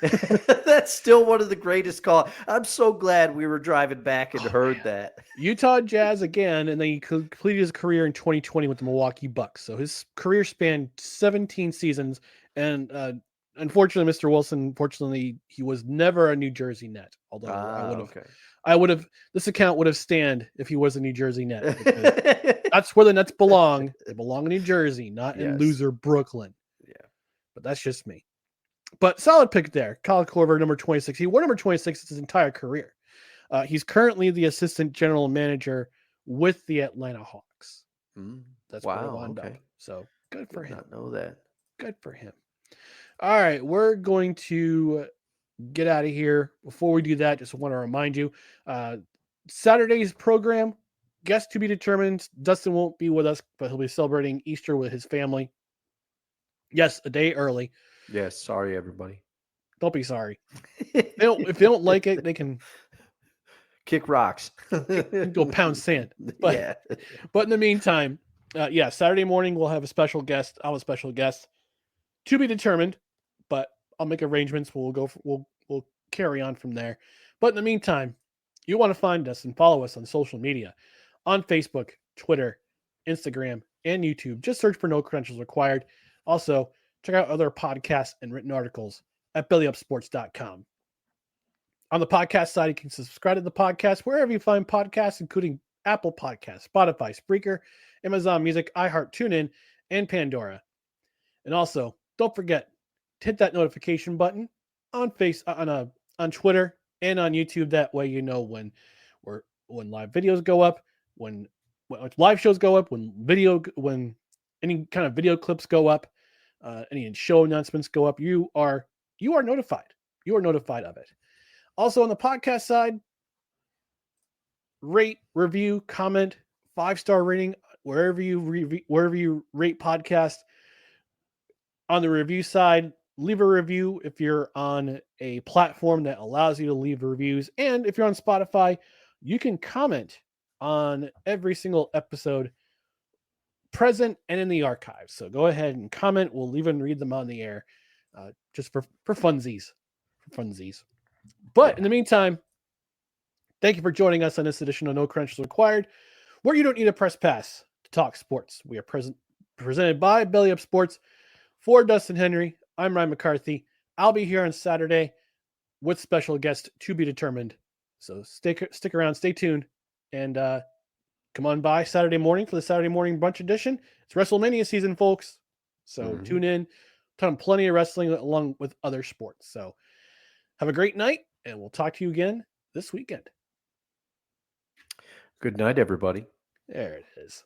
That's still one of the greatest calls. I'm so glad we were driving back and heard that. Utah Jazz again, and then he completed his career in 2020 with the Milwaukee Bucks. So his career spanned 17 seasons, and unfortunately, Mr. Wilson, he was never a New Jersey Net. Although this account would have stand if he was a New Jersey Net. That's where the Nets belong. They belong in New Jersey, not in loser Brooklyn. Yeah. But that's just me. But solid pick there. Kyle Korver, number 26. He wore number 26 his entire career. He's currently the assistant general manager with the Atlanta Hawks. That's where he wound up. So good for him. Did not know that. Good for him. All right, we're going to get out of here. Before we do that, just want to remind you, Saturday's program, guest to be determined. Dustin won't be with us, but he'll be celebrating Easter with his family. Yes, a day early. Yes, sorry, everybody. Don't be sorry. If they don't like it, they can kick rocks. Go pound sand. But in the meantime, Saturday morning we'll have a special guest. I'll have a special guest to be determined, but I'll make arrangements. We'll carry on from there. But in the meantime, you want to find us and follow us on social media, on Facebook, Twitter, Instagram, and YouTube. Just search for No Credentials Required. Also, check out other podcasts and written articles at bellyupsports.com. On the podcast side, you can subscribe to the podcast wherever you find podcasts, including Apple Podcasts, Spotify, Spreaker, Amazon Music, iHeart, TuneIn, and Pandora. And also, don't forget to hit that notification button on Twitter and on YouTube. That way, you know when live videos go up, when live shows go up, when any kind of video clips go up, any show announcements go up. You are notified. You are notified of it. Also on the podcast side, rate, review, comment, 5-star rating wherever you rate podcast. On the review side, leave a review if you're on a platform that allows you to leave reviews. And if you're on Spotify, you can comment on every single episode present and in the archive. So go ahead and comment. We'll even read them on the air just for funsies. But in the meantime, thank you for joining us on this edition of No Credentials Required, where you don't need a press pass to talk sports. We are presented by Belly Up Sports. For Dustin Henry, I'm Ryan McCarthy. I'll be here on Saturday with special guest to be determined. So stick around, stay tuned, and come on by Saturday morning for the Saturday morning brunch edition. It's WrestleMania season, folks. So tune in. Plenty of wrestling along with other sports. So have a great night, and we'll talk to you again this weekend. Good night, everybody. There it is.